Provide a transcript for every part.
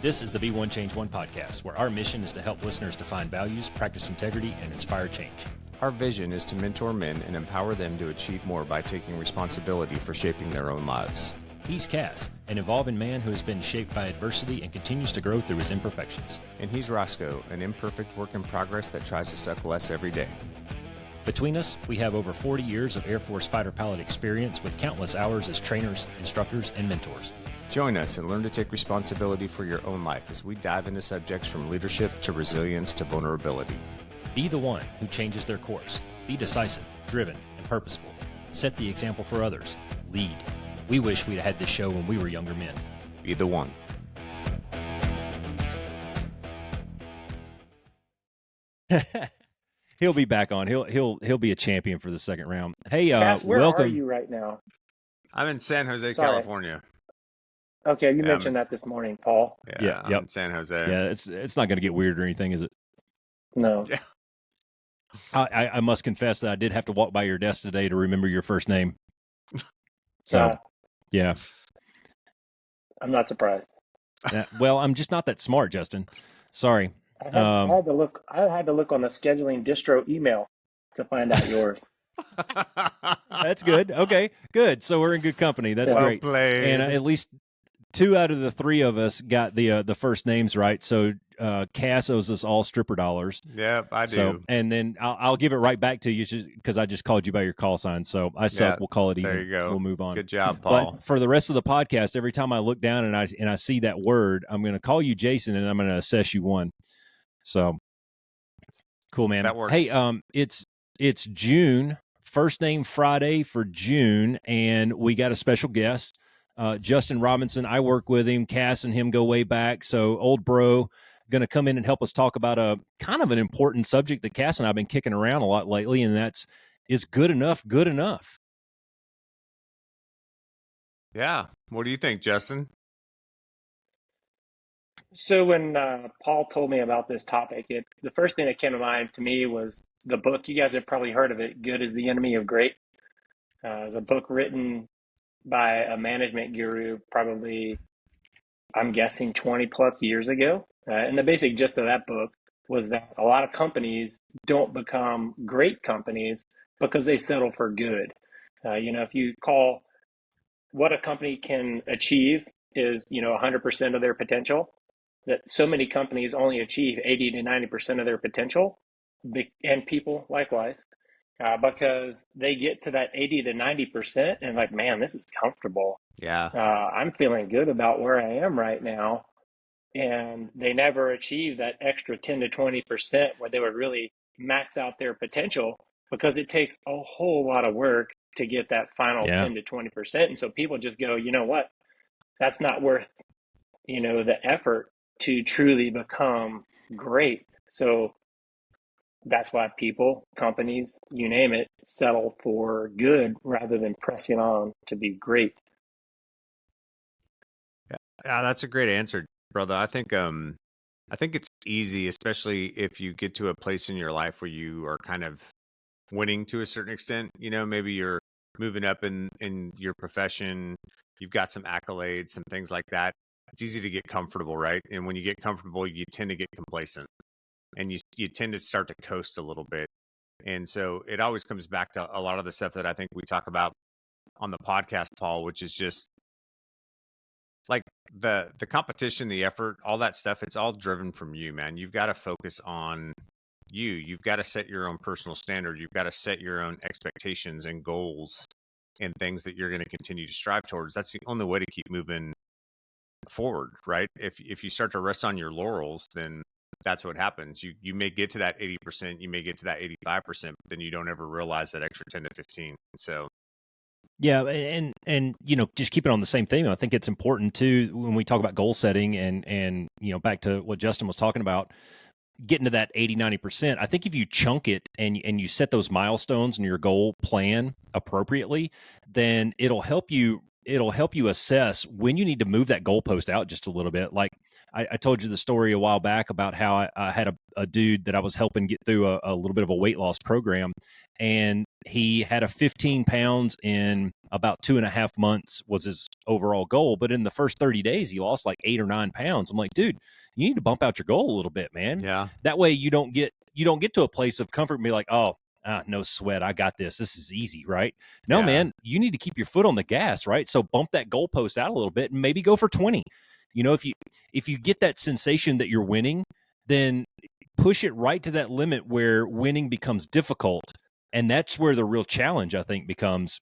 This is the Be One Change One podcast, where our mission is to help listeners define values, practice integrity, and inspire change. Our vision is to mentor men and empower them to achieve more by taking responsibility for shaping their own lives. He's Cass, an evolving man who has been shaped by adversity and continues to grow through his imperfections. And he's Roscoe, an imperfect work in progress that tries to suck less every day. Between us, we have over 40 years of Air Force fighter pilot experience with countless hours as trainers, instructors, and mentors. Join us and learn to take responsibility for your own life as we dive into subjects from leadership to resilience to vulnerability. Be the one who changes their course. Be decisive, driven, and purposeful. Set the example for others. Lead. We wish we'd had this show when we were younger men. Be the one. He'll be back on. He'll be a champion for the second round. Hey, Cass, where welcome. are you right now? I'm in San Jose, Sorry. California. Okay, you mentioned that this morning, Paul. Yeah, I'm in San Jose. Yeah, it's not going to get weird or anything, is it? No. Yeah. I must confess that I did have to walk by your desk today to remember your first name. So, yeah. I'm not surprised. Well, I'm just not that smart, Justin. Sorry. I had to look. I had to look on the scheduling distro email to find out yours. That's good. Okay, good. So we're in good company. That's Well great. played. And at least 2 out of the 3 of us got the first names right. So Cass owes us all stripper dollars. Yep, I do. So, and then I'll give it right back to you because I just called you by your call sign. So I suck. Yeah, We'll call it even. there you go. We'll move on. Good job, Paul. But for the rest of the podcast, every time I look down and I see that word, I'm going to call you Jason and I'm going to assess you 1. So cool, man. That works. Hey, it's June, first name Friday for June, and we got a special guest, Justin Robinson. I work with him. Cass and him go way back. So old bro going to come in and help us talk about a kind of an important subject that Cass and I have been kicking around a lot lately, and that's, is good enough good enough? Yeah. What do you think, Justin? So when Paul told me about this topic, the first thing that came to mind to me was the book. You guys have probably heard of it. Good is the enemy of great. It's a book written by a management guru, probably, I'm guessing 20 plus years ago. And the basic gist of that book was that a lot of companies don't become great companies because they settle for good. If you call what a company can achieve is, 100% of their potential, that so many companies only achieve 80 to 90% of their potential, and people likewise, because they get to that 80 to 90% and like, man, this is comfortable. Yeah. I'm feeling good about where I am right now. And they never achieve that extra 10 to 20% where they would really max out their potential, because it takes a whole lot of work to get that final 10 to 20%. And so people just go, you know what, that's not worth, the effort to truly become great. So that's why people, companies, you name it, settle for good rather than pressing on to be great. Yeah, that's a great answer, brother. I think it's easy, especially if you get to a place in your life where you are kind of winning to a certain extent. Maybe you're moving up in your profession, you've got some accolades, some things like that. It's easy to get comfortable, right? And when you get comfortable, you tend to get complacent, and you tend to start to coast a little bit. And so it always comes back to a lot of the stuff that I think we talk about on the podcast, Paul, which is just like the competition, the effort, all that stuff. It's all driven from you, man. You've got to focus on you. You've got to set your own personal standard. You've got to set your own expectations and goals and things that you're going to continue to strive towards. That's the only way to keep moving forward, right? If you start to rest on your laurels, then that's what happens. You may get to that 80%, you may get to that 85%, but then you don't ever realize that extra 10 to 15. So yeah, and just keep it on the same theme. I think it's important too when we talk about goal setting and back to what Justin was talking about, getting to that 80, 90%. I think if you chunk it and you set those milestones in your goal plan appropriately, then it'll help you assess when you need to move that goalpost out just a little bit. Like I told you the story a while back about how I had a dude that I was helping get through a little bit of a weight loss program, and he had a 15 pounds in about 2.5 months was his overall goal. But in the first 30 days, he lost like 8 or 9 pounds. I'm like, dude, you need to bump out your goal a little bit, man. Yeah. That way you don't get to a place of comfort and be like, oh, no sweat, I got this. This is easy, right? No, Yeah. man, you need to keep your foot on the gas, right? So bump that goalpost out a little bit and maybe go for 20. If you get that sensation that you're winning, then push it right to that limit where winning becomes difficult. And that's where the real challenge, I think, becomes.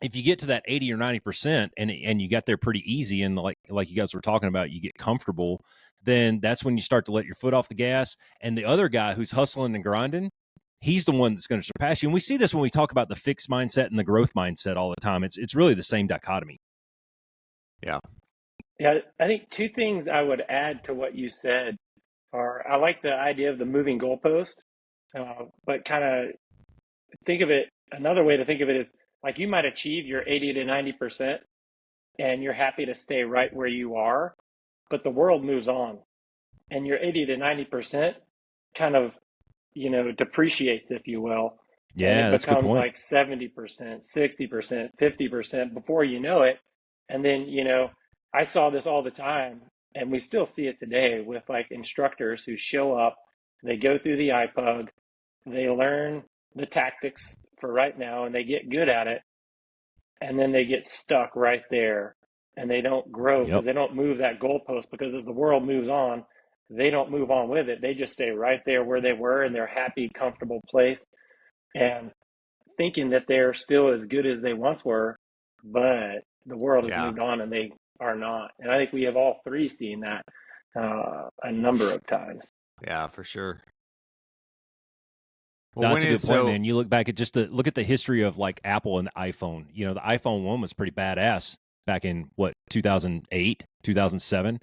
If you get to that 80 or 90% and you got there pretty easy, and like you guys were talking about, you get comfortable, then that's when you start to let your foot off the gas. And the other guy who's hustling and grinding, he's the one that's going to surpass you. And we see this when we talk about the fixed mindset and the growth mindset all the time. It's really the same dichotomy. Yeah. Yeah, I think two things I would add to what you said are I like the idea of the moving goalpost, but kind of think of it another way to think of it is like you might achieve your 80 to 90% and you're happy to stay right where you are, but the world moves on and your 80 to 90% kind of, depreciates, if you will. And Yeah, it that's a good becomes point. like 70%, 60%, 50% before you know it. And then, I saw this all the time, and we still see it today with like instructors who show up, they go through the iPug, they learn the tactics for right now, and they get good at it, and then they get stuck right there, and they don't grow because Yep. they don't move that goalpost. Because as the world moves on, they don't move on with it. They just stay right there where they were in their happy, comfortable place, and thinking that they're still as good as they once were, but the world has Yeah. moved on and they are not. And I think we have all three seen that a number of times. Yeah, for sure. No, Well, that's when a good is point, so man. You look back at look at the history of like Apple and the iPhone. The iPhone 1 was pretty badass back in 2008, 2007.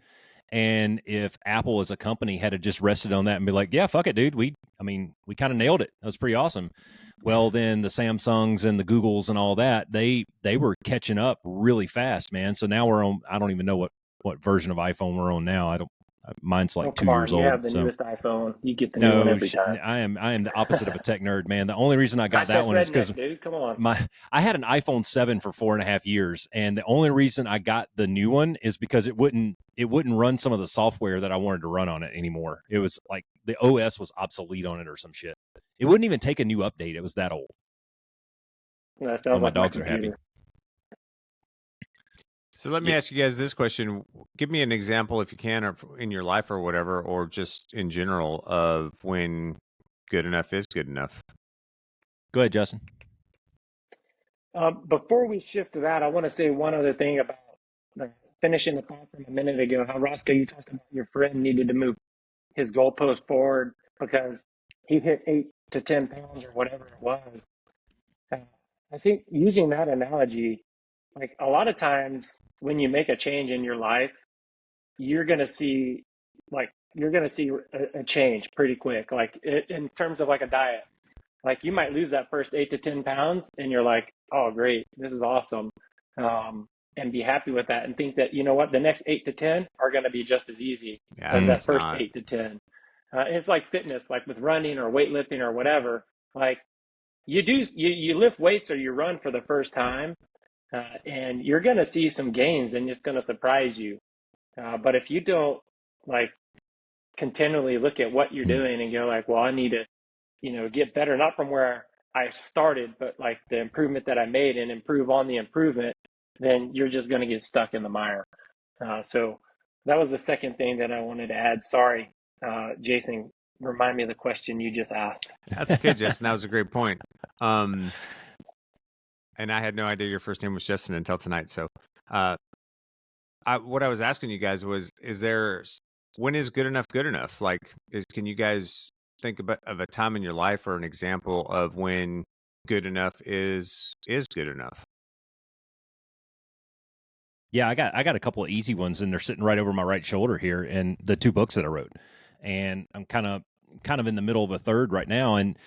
And if Apple as a company had just rested on that and be like, yeah, fuck it, dude. We kind of nailed it. That was pretty awesome. Well, then the Samsungs and the Googles and all that, they were catching up really fast, man. So now we're on, I don't even know what version of iPhone we're on now. Mine's like Oh, 2 come on. years You old. have the So newest iPhone. You get the new one no, every time. I am the opposite of a tech nerd, man. The only reason I got That's that just one is because redneck, dude. Come on. I had an iPhone 7 for 4.5 years, and the only reason I got the new one is because it wouldn't run some of the software that I wanted to run on it anymore. It was like the OS was obsolete on it or some shit. It wouldn't even take a new update. It was that old. That Oh, sounds my like my dogs are happy. computer. So let me ask you guys this question. Give me an example, if you can, or in your life or whatever, or just in general, of when good enough is good enough. Go ahead, Justin. Before we shift to that, I want to say one other thing about finishing the thought from a minute ago. How Roscoe, you talked about your friend needed to move his goalpost forward because he hit 8 to 10 pounds or whatever it was. Uh, I think using that analogy, like a lot of times when you make a change in your life, you're going to see a change pretty quick. Like in terms of like a diet, like you might lose that first 8 to 10 pounds and you're like, oh, great, this is awesome. And be happy with that and think that, you know what, the next 8 to 10 are going to be just as easy Yeah, as that it's first not. 8 to 10. And it's like fitness, like with running or weightlifting or whatever. Like you lift weights or you run for the first time, and you're going to see some gains and it's going to surprise you. But if you don't like continually look at what you're doing and go like, well, I need to, get better, not from where I started, but like the improvement that I made and improve on the improvement, then you're just going to get stuck in the mire. So that was the second thing that I wanted to add. Sorry, Jason, remind me of the question you just asked. That's okay, Justin. That was a great point. And I had no idea your first name was Justin until tonight. So, what I was asking you guys was, when is good enough good enough? Like, can you guys think of a time in your life or an example of when good enough is good enough? Yeah, I got a couple of easy ones, and they're sitting right over my right shoulder here, and the 2 books that I wrote. And I'm kind of in the middle of a third right now, and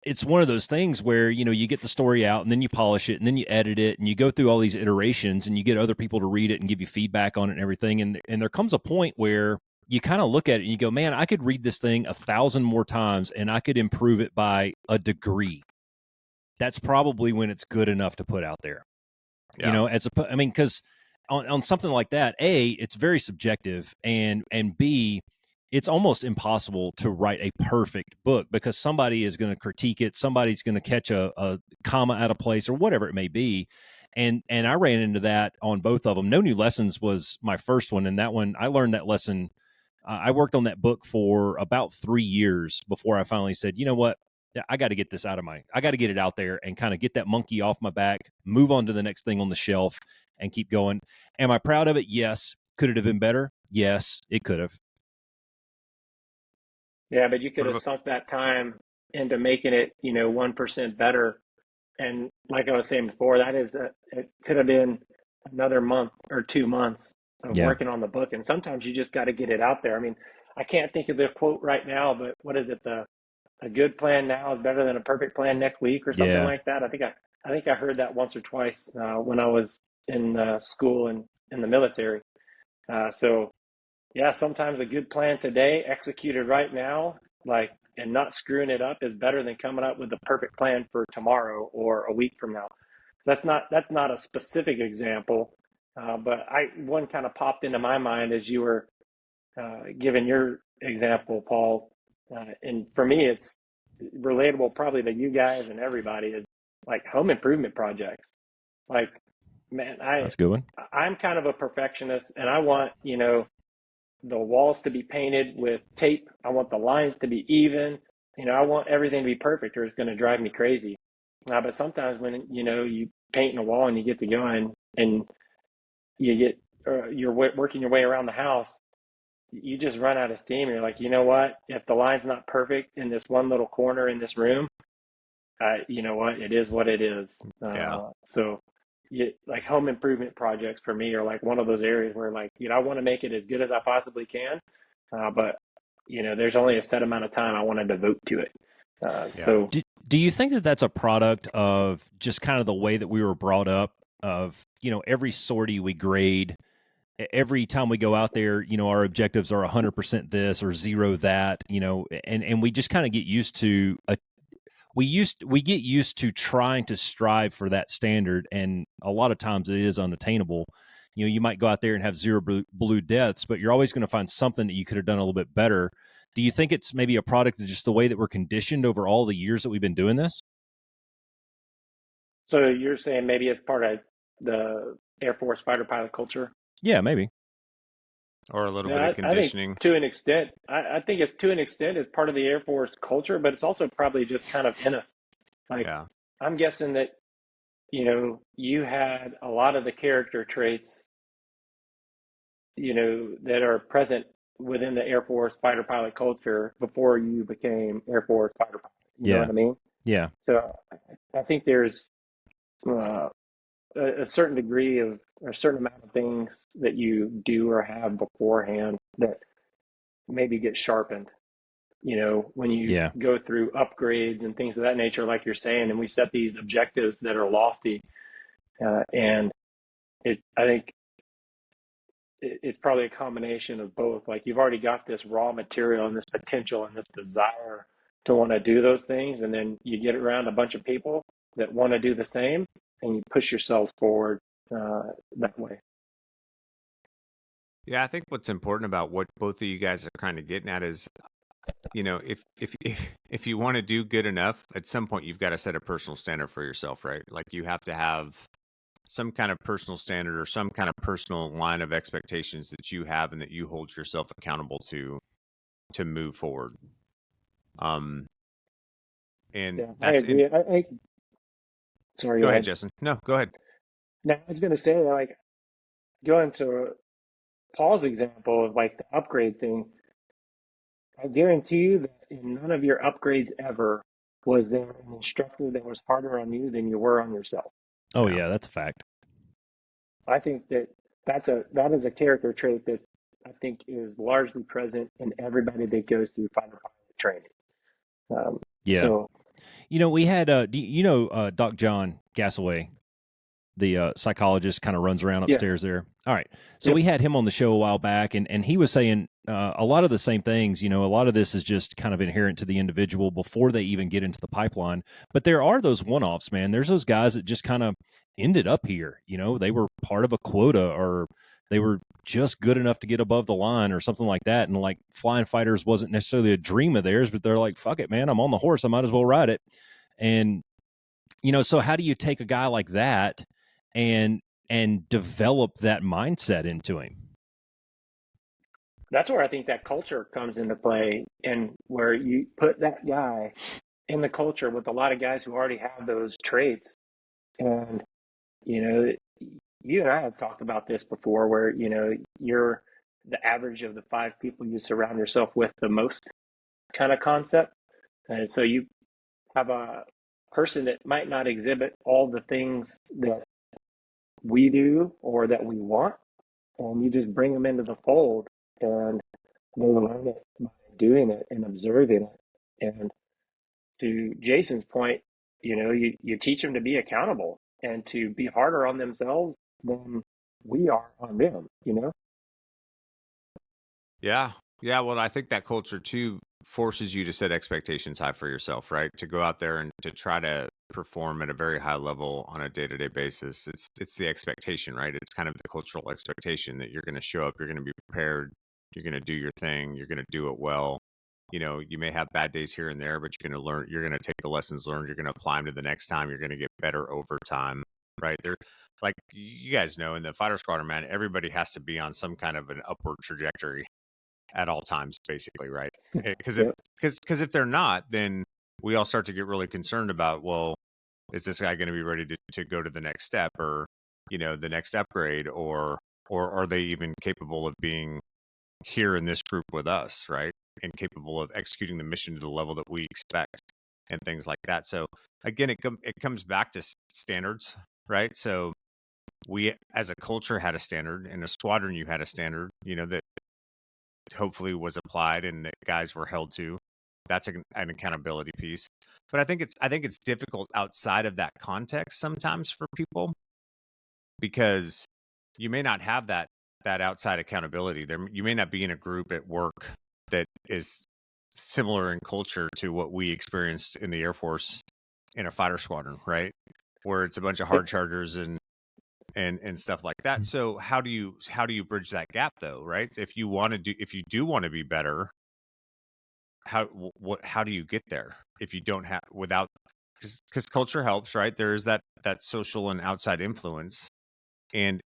it's one of those things where, you get the story out and then you polish it and then you edit it and you go through all these iterations and you get other people to read it and give you feedback on it and everything. And there comes a point where you kind of look at it and you go, man, I could read this thing 1,000 more times and I could improve it by a degree. That's probably when it's good enough to put out there. Yeah. Because on something like that, A, it's very subjective, and B, it's almost impossible to write a perfect book because somebody is going to critique it, somebody's going to catch a comma out of place or whatever it may be. And I ran into that on both of them. No New Lessons was my first one, and that one I learned that lesson. I worked on that book for about 3 years before I finally said, you know what? I got to get this I got to get it out there and kind of get that monkey off my back, move on to the next thing on the shelf and keep going. Am I proud of it? Yes. Could it have been better? Yes, it could have. Yeah, but you could Sort have of sunk that time into making it, 1% better. And like I was saying before, it could have been another month or 2 months of Yeah. working on the book. And sometimes you just got to get it out there. I mean, I can't think of the quote right now, but what is it? A good plan now is better than a perfect plan next week or something Yeah. like that. I think I heard that once or twice when I was in school and in the military. So yeah, sometimes a good plan today, executed right now, and not screwing it up, is better than coming up with the perfect plan for tomorrow or a week from now. That's not a specific example, but one kind of popped into my mind as you were giving your example, Paul. And for me, it's relatable probably to you guys and everybody, is like home improvement projects. Like, man, That's a good one. I'm kind of a perfectionist, and I want, the walls to be painted with tape. I want the lines to be even. I want everything to be perfect, or it's going to drive me crazy. But sometimes when you paint a wall and you get to going and you're working your way around the house, you just run out of steam. And you're like, you know what? If the line's not perfect in this one little corner in this room, you know what? It is what it is. yeah. So, like home improvement projects for me are like one of those areas where, like, I want to make it as good as I possibly can, but there's only a set amount of time I want to devote to it. Yeah. So Do you think that that's a product of just kind of the way that we were brought up of, every sortie we grade, every time we go out there, our objectives are 100% this or zero that, and we just kind of get used to we get used to trying to strive for that standard, and a lot of times it is unattainable. You might go out there and have zero blue deaths, but you're always going to find something that you could have done a little bit better. Do you think it's maybe a product of just the way that we're conditioned over all the years that we've been doing this? so you're saying maybe it's part of the Air Force fighter pilot culture? Yeah, maybe. Or a little bit Yeah, of I think conditioning. to an extent. I think it's to an extent it's part of the Air Force culture, but it's also probably just kind of in us. Like, Yeah. I'm guessing that you had a lot of the character traits that are present within the Air Force fighter pilot culture before you became Air Force fighter pilot. You know Yeah. what I mean? Yeah. So I think there's uh, a certain degree of, or a certain amount of things that you do or have beforehand that maybe get sharpened. When you Yeah. go through upgrades and things of that nature, like you're saying, and we set these objectives that are lofty, and I think it's probably a combination of both. Like, you've already got this raw material and this potential and this desire to want to do those things, and then you get around a bunch of people that want to do the same, and you push yourselves forward that way. Yeah, I think what's important about what both of you guys are kind of getting at is, if you want to do good enough, at some point you've got to set a personal standard for yourself, right? Like, you have to have some kind of personal standard or some kind of personal line of expectations that you have and that you hold yourself accountable to move forward. And Yeah, I that's in agree. Sorry, Go go ahead, ahead. Justin. No, go ahead. Now, I was going to say, like, going to Paul's example of like the upgrade thing, I guarantee you that in none of your upgrades ever was there an instructor that was harder on you than you were on yourself. Oh, Yeah. yeah, that's a fact. I think that is a character trait that I think is largely present in everybody that goes through fighter pilot training. Yeah. So We had Doc John Gassaway, the psychologist, kind of runs around Yeah. upstairs there. All right. So Yep. we had him on the show a while back, and he was saying a lot of the same things. A lot of this is just kind of inherent to the individual before they even get into the pipeline. But there are those one-offs, man. There's those guys that just kind of ended up here. They were part of a quota, or they were just good enough to get above the line or something like that. And like flying fighters wasn't necessarily a dream of theirs, but they're like, fuck it, man, I'm on the horse. I might as well ride it. And so how do you take a guy like that and develop that mindset into him? That's where I think that culture comes into play, and where you put that guy in the culture with a lot of guys who already have those traits. And, you know, you and I have talked about this before, where, you're the average of the 5 people you surround yourself with the most kind of concept. And so you have a person that might not exhibit all the things that we do or that we want, and you just bring them into the fold, and they learn it by doing it and observing it. And to Jason's point, you teach them to be accountable and to be harder on themselves than we are on them. Yeah. Yeah. Well, I think that culture too forces you to set expectations high for yourself, right? To go out there and to try to perform at a very high level on a day-to-day basis. It's the expectation, right? It's kind of the cultural expectation that you're going to show up, you're going to be prepared, you're going to do your thing, you're going to do it well. You may have bad days here and there, but you're going to learn, you're going to take the lessons learned, you're going to apply them to the next time, you're going to get better over time, right? There, like you guys know, in the fighter squadron, man, everybody has to be on some kind of an upward trajectory at all times, basically, right? Because if Yep. if they're not, then we all start to get really concerned about, well, is this guy going to be ready to go to the next step, or the next upgrade, or are they even capable of being here in this group with us, right? And capable of executing the mission to the level that we expect, and things like that. So again, it comes back to standards, right? So we as a culture had a standard, in a squadron you had a standard, that hopefully was applied and that guys were held to. That's an accountability piece. But I think it's difficult outside of that context sometimes for people, because you may not have that outside accountability. You may not be in a group at work that is similar in culture to what we experienced in the Air Force in a fighter squadron, right? Where it's a bunch of hard chargers and stuff like that. So how do you bridge that gap though, right? If you do want to be better, how do you get there if you don't have without, because culture helps, right? There's that social and outside influence. And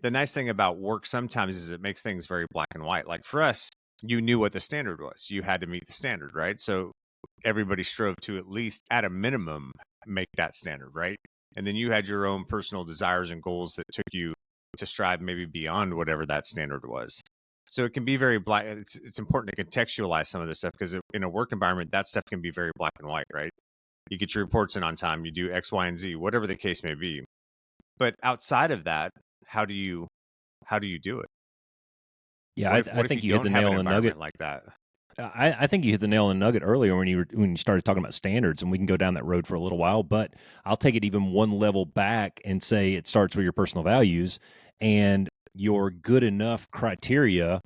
the nice thing about work sometimes is it makes things very black and white. Like for us, you knew what the standard was. You had to meet the standard, right? So everybody strove to, at least at a minimum, make that standard, right? And then you had your own personal desires and goals that took you to strive maybe beyond whatever that standard was. So it can be very black. It's important to contextualize some of this stuff, because in a work environment, that stuff can be very black and white, right? You get your reports in on time, you do X, Y, and Z, whatever the case may be. But outside of that, how do you do it? Yeah, What I if you think you hit don't the have nail an on the nugget. environment like that? I think you hit the nail on the nugget earlier when you started talking about standards, and we can go down that road for a little while. But I'll take it even one level back and say it starts with your personal values, and your good enough criteria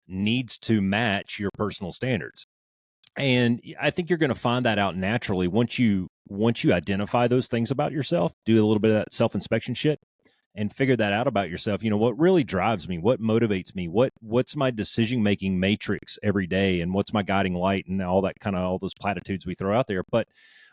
needs to match your personal standards. And I think you're going to find that out naturally once you identify those things about yourself, do a little bit of that self inspection shit, and figure that out about yourself. What really drives me, what motivates me, what's my decision making matrix every day, and what's my guiding light, and all that kind of, all those platitudes we throw out there. But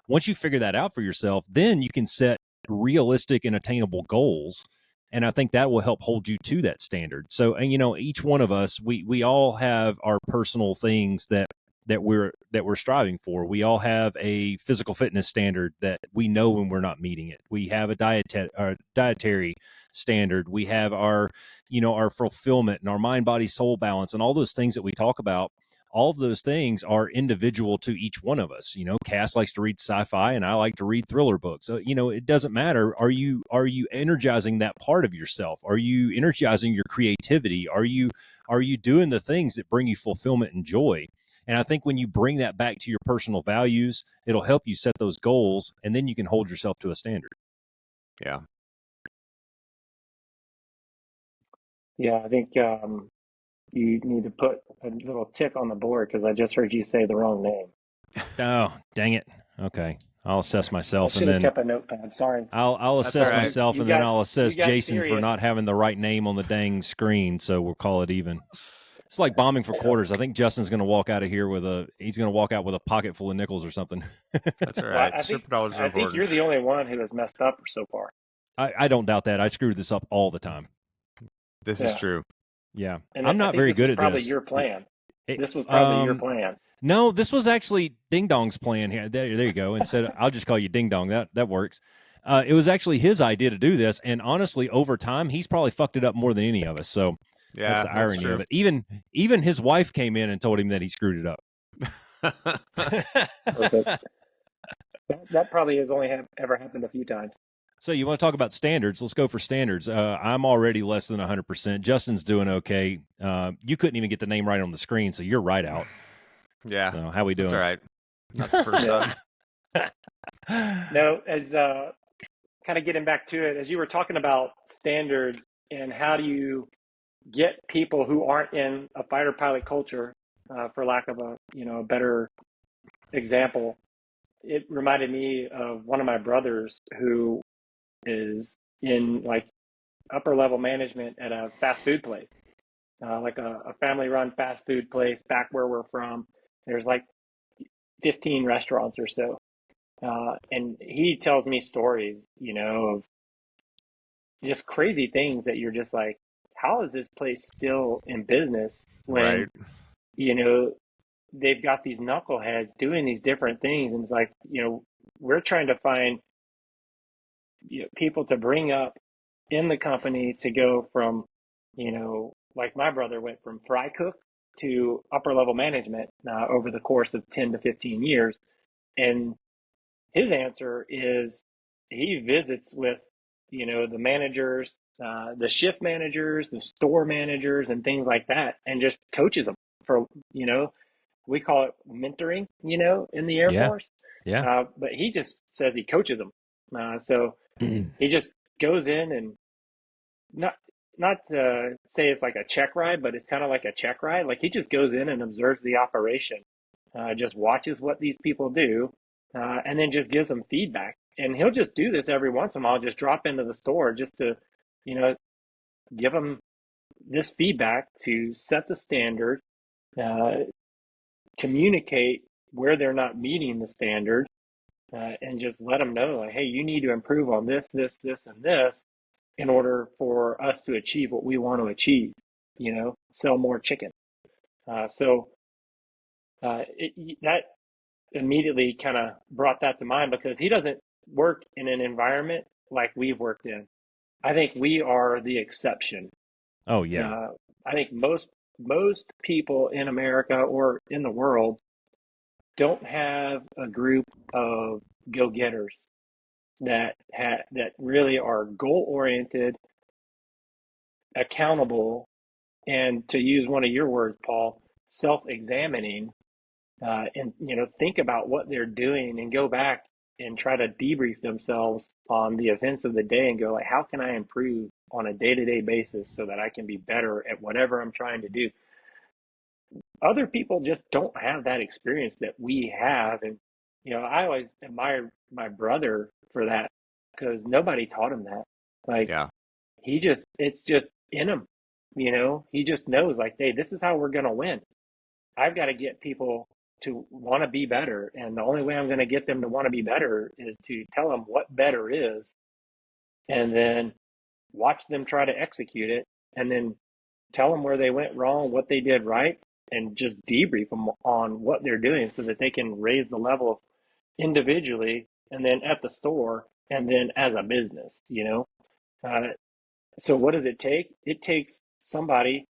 once you figure that out for yourself, then you can set realistic and attainable goals, and I think that will help hold you to that standard. So, and each one of us, we all have our personal things that we're striving for. We all have a physical fitness standard that we know when we're not meeting it. We have a dietary standard. We have our fulfillment and our mind, body, soul balance, and all those things that we talk about. All of those things are individual to each one of us. Cass likes to read sci-fi, and I like to read thriller books. So, it doesn't matter. Are you energizing that part of yourself? Are you energizing your creativity? Are you doing the things that bring you fulfillment and joy? And I think when you bring that back to your personal values, it'll help you set those goals, and then you can hold yourself to a standard. Yeah. Yeah, I think you need to put a little tick on the board because I just heard you say the wrong name. Oh, dang it. Okay. I'll assess I myself, and should have then kept a notepad. Sorry. I'll That's all assess right. myself, You and then got I'll you assess got Jason for serious. not having the right name on the dang screen. So we'll call it even. It's like bombing for quarters. I think Justin's going to walk out of here with a pocket full of nickels or something. That's all Well, right. Stripper dollars are I think important. you're the only one who has messed up so far. I don't doubt that. I screwed this up all the time. This is Yeah. true. Yeah. And I'm I not think very this was good at probably this. your plan. It- This was probably your um, plan. No, this was actually Ding Dong's plan here. There you go. Instead, I'll just call you Ding Dong. That works. It was actually his idea to do this, and honestly, over time, he's probably fucked it up more than any of us. So that's Yeah, the irony true. of it. Even his wife came in and told him that he screwed it up. Perfect. That probably has only ever happened a few times. So you want to talk about standards? Let's go for standards. I'm already less than 100%. Justin's doing okay. You couldn't even get the name right on the screen, so you're right out. Yeah. So how we doing? That's all right. Not the first Yeah. time. No, as kind of getting back to it, as you were talking about standards and how do you get people who aren't in a fighter pilot culture, for lack of a better example, it reminded me of one of my brothers who is in like upper level management at a fast food place, like a family run fast food place back where we're from. There's like 15 restaurants or so. And he tells me stories, of just crazy things that you're just like, how is this place still in business when, Right. they've got these knuckleheads doing these different things? And it's like, we're trying to find people to bring up in the company to go from, like my brother went from fry cook to upper level management over the course of 10 to 15 years. And his answer is he visits with, the managers, the shift managers, the store managers, and things like that, and just coaches them for, we call it mentoring, in the Air Yeah. Force. Yeah. But he just says he coaches them. So he just goes in and not not to say it's like a check ride, but it's kind of like a check ride. Like he just goes in and observes the operation, just watches what these people do, and then just gives them feedback. And he'll just do this every once in a while, just drop into the store just to, you know, give them this feedback to set the standard, uh, communicate where they're not meeting the standard, and just let them know, like, hey, you need to improve on this, this, this, and this in order for us to achieve what we want to achieve, sell more chicken. That immediately kind of brought that to mind because he doesn't work in an environment like we've worked in. I think we are the exception. Oh yeah. I think most people in America or in the world don't have a group of go-getters that really are goal-oriented, accountable, and to use one of your words, Paul, self-examining, and think about what they're doing and go back and try to debrief themselves on the events of the day and go like, how can I improve on a day-to-day basis so that I can be better at whatever I'm trying to do? Other people just don't have that experience that we have, and I always admire my brother for that because nobody taught him that. Like Yeah. it's just in him. He just knows like, hey, this is how we're gonna win. I've got to get people to want to be better. And the only way I'm going to get them to want to be better is to tell them what better is and then watch them try to execute it and then tell them where they went wrong, what they did right, and just debrief them on what they're doing so that they can raise the level individually and then at the store and then as a business. So what does it take? It takes somebody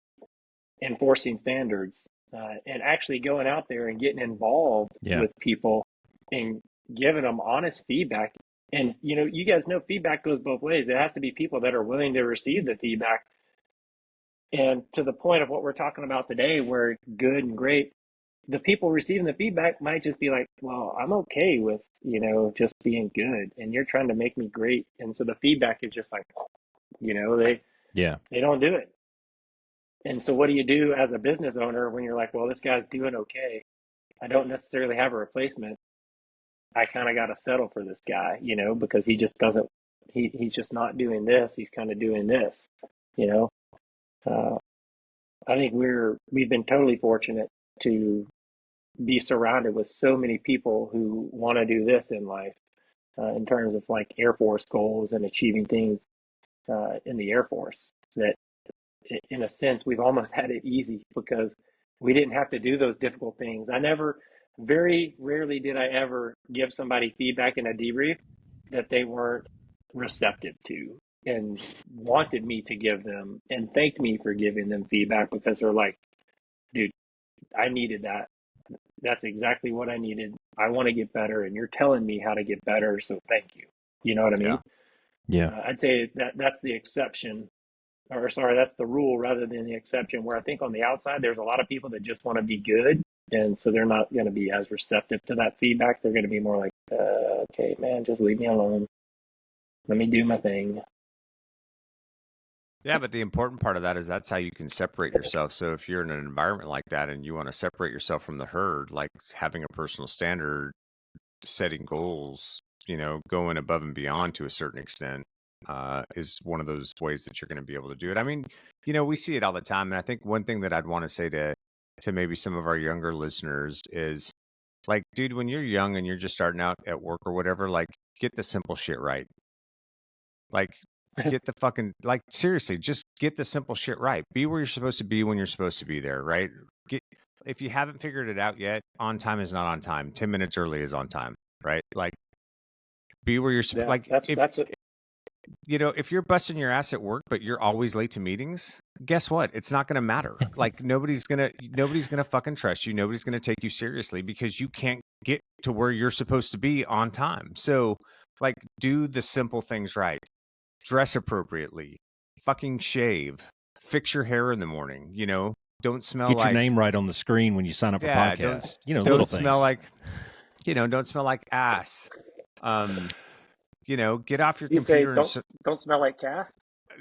enforcing standards, and actually going out there and getting involved Yeah. with people and giving them honest feedback. And you guys know feedback goes both ways. It has to be people that are willing to receive the feedback. And to the point of what we're talking about today, where good and great the people receiving the feedback might just be like, well, I'm okay with, just being good, and you're trying to make me great. And so the feedback is just like, they Yeah. they don't do it. And so what do you do as a business owner when you're like, well, this guy's doing okay. I don't necessarily have a replacement. I kind of got to settle for this guy, because he just doesn't, he's just not doing this. He's kind of doing this, you know. Uh, I think we've been totally fortunate to be surrounded with so many people who want to do this in life, in terms of like Air Force goals and achieving things in the Air Force. That, in a sense, we've almost had it easy because we didn't have to do those difficult things. Very rarely did I ever give somebody feedback in a debrief that they weren't receptive to and wanted me to give them and thanked me for giving them feedback, because they're like, dude, I needed that. That's exactly what I needed. I want to get better, and you're telling me how to get better, so thank you. You know what I mean? Yeah. I'd say that's the exception, or sorry, that's the rule rather than the exception, where I think on the outside, there's a lot of people that just want to be good. And so they're not going to be as receptive to that feedback. They're going to be more like, okay, man, just leave me alone. Let me do my thing. Yeah, but the important part of that is that's how you can separate yourself. So if you're in an environment like that and you want to separate yourself from the herd, like having a personal standard, setting goals, going above and beyond to a certain extent, is one of those ways that you're going to be able to do it. I mean, we see it all the time. And I think one thing that I'd want to say to maybe some of our younger listeners is, like, dude, when you're young and you're just starting out at work or whatever, like, get the simple shit right. Like, get the fucking, like, seriously, just get the simple shit right. Be where you're supposed to be when you're supposed to be there, right? If you haven't figured it out yet, on time is not on time. 10 minutes early is on time, right? Like, be where you're Yeah, like, that's if you're busting your ass at work, but you're always late to meetings, guess what? It's not going to matter. Like, nobody's going to fucking trust you. Nobody's going to take you seriously because you can't get to where you're supposed to be on time. So, like, do the simple things right. Dress appropriately, fucking shave, fix your hair in the morning, don't smell Get like, your name right on the screen when you sign up for podcasts. Little don't things. smell like, don't smell like ass. Get off your you say computer. don't smell like Cass.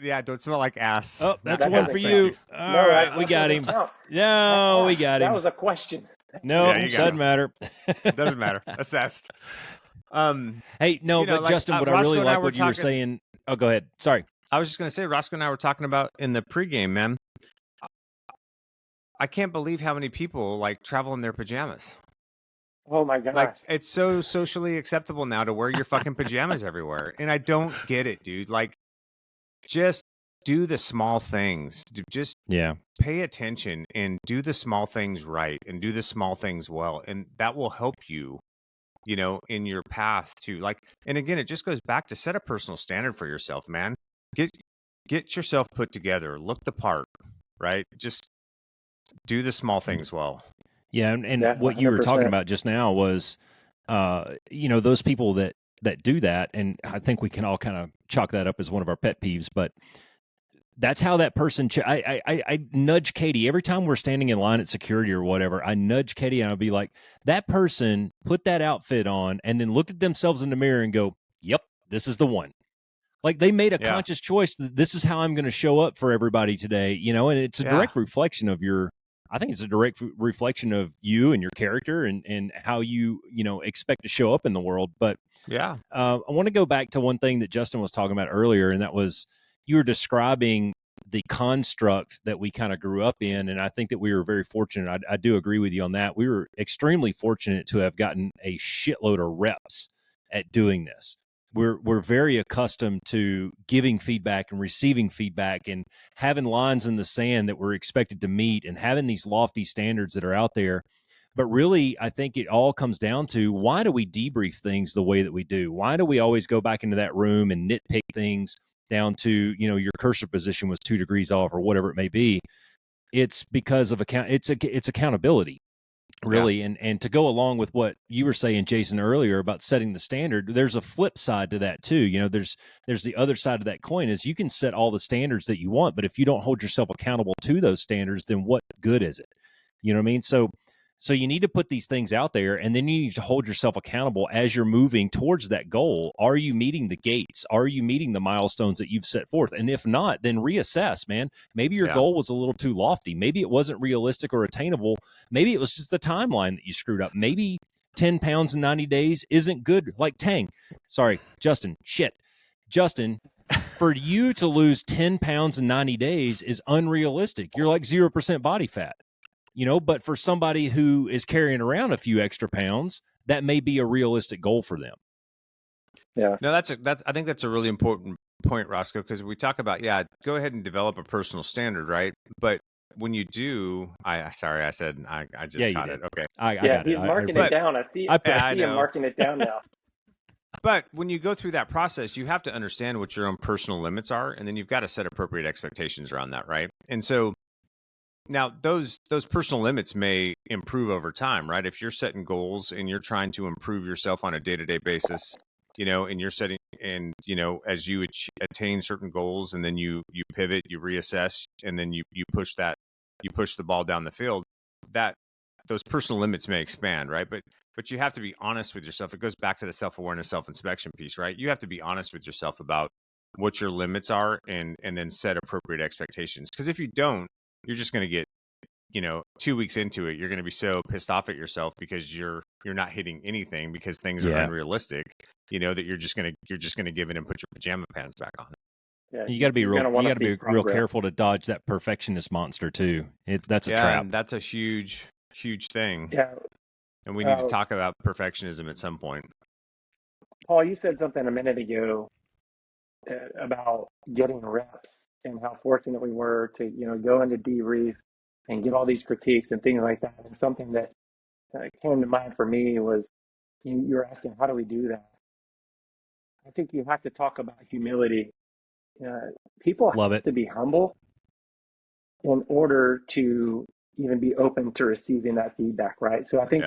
Yeah, don't smell like ass. Oh, that's That one doesn't for count. you. All right, we got him. Count. No, we got him. That was a question. No, Yeah, you got doesn't him. matter. Doesn't matter. Assessed. Hey, no, but like, Justin, what I Roscoe really and I like were what you were talking- saying. Oh, go ahead. Sorry. I was just going to say, Roscoe and I were talking about in the pregame, man. I can't believe how many people like travel in their pajamas. Oh my gosh. Like, it's so socially acceptable now to wear your fucking pajamas everywhere. And I don't get it, dude. Like, just do the small things. Just pay attention and do the small things right and do the small things well. And that will help you, in your path to, like, and again, it just goes back to set a personal standard for yourself, man. Get yourself put together, look the part, right? Just do the small things well. Yeah, and what you were talking about just now was, those people that do that, and I think we can all kind of chalk that up as one of our pet peeves, but that's how that person. I nudge Katie every time we're standing in line at security or whatever. I nudge Katie and I'll be like, that person put that outfit on and then looked at themselves in the mirror and go, yep, this is the one. Like, they made a conscious choice that this is how I'm going to show up for everybody today, and it's a direct reflection of I think it's a direct reflection of you and your character and how you expect to show up in the world. But I want to go back to one thing that Justin was talking about earlier, and that was, you were describing the construct that we kind of grew up in. And I think that we were very fortunate. I do agree with you on that. We were extremely fortunate to have gotten a shitload of reps at doing this. We're very accustomed to giving feedback and receiving feedback and having lines in the sand that we're expected to meet and having these lofty standards that are out there. But really, I think it all comes down to, why do we debrief things the way that we do? Why do we always go back into that room and nitpick things down to, your cursor position was 2 degrees off or whatever it may be? It's because of it's accountability. Really. And to go along with what you were saying, Jason, earlier about setting the standard, there's a flip side to that too. There's the other side of that coin, is you can set all the standards that you want, but if you don't hold yourself accountable to those standards, then what good is it? You know what I mean? So So you need to put these things out there, and then you need to hold yourself accountable as you're moving towards that goal. Are you meeting the gates? Are you meeting the milestones that you've set forth? And if not, then reassess, man. Maybe your goal was a little too lofty. Maybe it wasn't realistic or attainable. Maybe it was just the timeline that you screwed up. Maybe 10 pounds in 90 days isn't good. Like Tang. Sorry, Justin. Justin, for you to lose 10 pounds in 90 days is unrealistic. You're like 0% body fat. But for somebody who is carrying around a few extra pounds, that may be a realistic goal for them. Yeah. No, I think that's a really important point, Roscoe, because we talk about, go ahead and develop a personal standard, right? But when you do, I just taught it. Okay. I got he's marking it down. I see him marking it down now. But when you go through that process, you have to understand what your own personal limits are, and then you've got to set appropriate expectations around that, right? And so now those personal limits may improve over time, right? If you're setting goals and you're trying to improve yourself on a day-to-day basis, and you're setting, and as you attain certain goals, and then you pivot, you reassess, and then you push the ball down the field, that those personal limits may expand, right? But you have to be honest with yourself. It goes back to the self-awareness, self-inspection piece, right? You have to be honest with yourself about what your limits are, and then set appropriate expectations. Because if you don't, you're just going to get, 2 weeks into it, you're going to be so pissed off at yourself because you're not hitting anything, because things are unrealistic, that you're just going to give in and put your pajama pants back on. Yeah, you got to be real careful to dodge that perfectionist monster too. That's a trap. That's a huge thing. Yeah. And we need to talk about perfectionism at some point. Paul, you said something a minute ago about getting reps and how fortunate we were to, go into debrief and get all these critiques and things like that. And something that came to mind for me was you were asking, how do we do that? I think you have to talk about humility. People have to be humble in order to even be open to receiving that feedback, right? So I think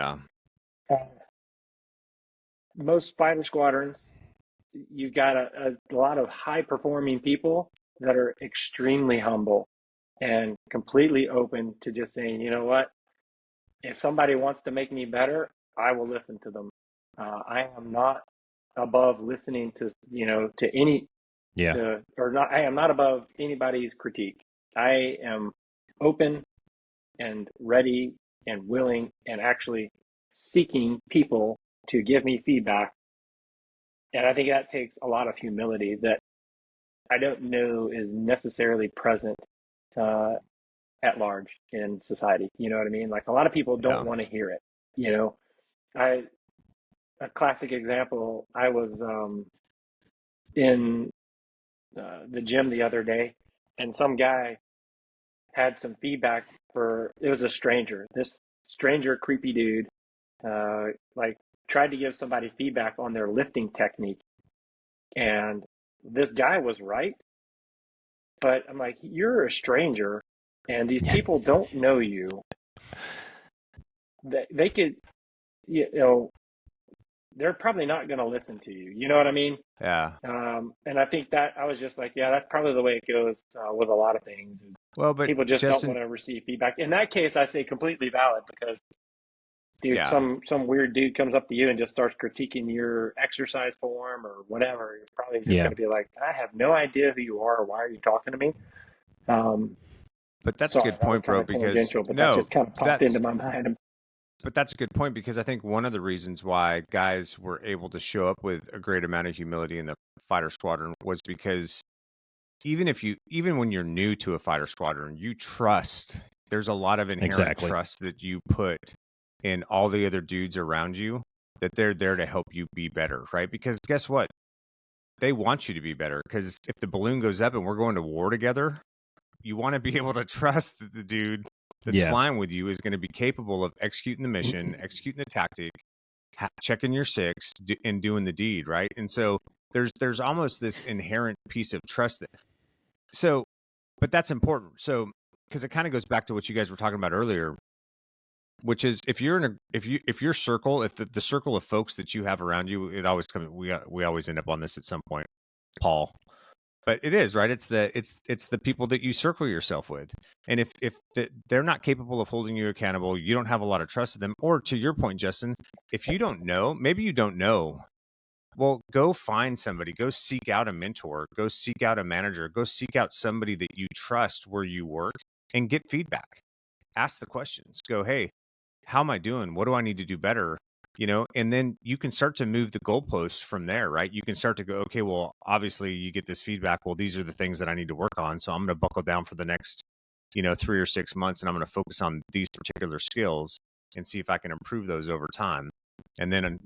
most fighter squadrons, you've got a lot of high-performing people that are extremely humble and completely open to just saying, you know what, if somebody wants to make me better, I will listen to them. I am not above listening to, to any, I am not above anybody's critique. I am open and ready and willing and actually seeking people to give me feedback. And I think that takes a lot of humility that I don't know is necessarily present at large in society. You know what I mean? Like, a lot of people don't want to hear it. A classic example, I was in the gym the other day, and some guy had some feedback it was a stranger. This stranger, creepy dude, tried to give somebody feedback on their lifting technique. And this guy was right. But I'm like, you're a stranger, and these people don't know you. They could, they're probably not going to listen to you. You know what I mean? Yeah. And I think that I was just like, that's probably the way it goes with a lot of things. Well, but people just don't want to receive feedback. In that case, I say completely valid, because dude, some weird dude comes up to you and just starts critiquing your exercise form or whatever. You're probably just going to be like, I have no idea who you are, or why are you talking to me? But that's a good point, bro, because that just kind of popped into my mind. But that's a good point, because I think one of the reasons why guys were able to show up with a great amount of humility in the fighter squadron was because even when you're new to a fighter squadron, you trust. There's a lot of inherent trust that you put in all the other dudes around you, that they're there to help you be better, right? Because guess what? They want you to be better, because if the balloon goes up and we're going to war together, you want to be able to trust that the dude that's flying with you is going to be capable of executing the mission, executing the tactic, checking your six, and doing the deed, right? And so there's almost this inherent piece of trust but that's important. So, because it kind of goes back to what you guys were talking about earlier, which is if your circle, if the circle of folks that you have around you, it always comes. We always end up on this at some point, Paul. But it is, right. It's the people that you circle yourself with. And if they're not capable of holding you accountable, you don't have a lot of trust in them. Or to your point, Justin, if you don't know, maybe you don't know. Well, go find somebody, go seek out a mentor, go seek out a manager, go seek out somebody that you trust where you work and get feedback. Ask the questions. Go, hey, how am I doing? What do I need to do better? And then you can start to move the goalposts from there, right? You can start to go, okay, well, obviously you get this feedback. Well, these are the things that I need to work on. So I'm going to buckle down for the next, 3 or 6 months, and I'm going to focus on these particular skills and see if I can improve those over time. And then,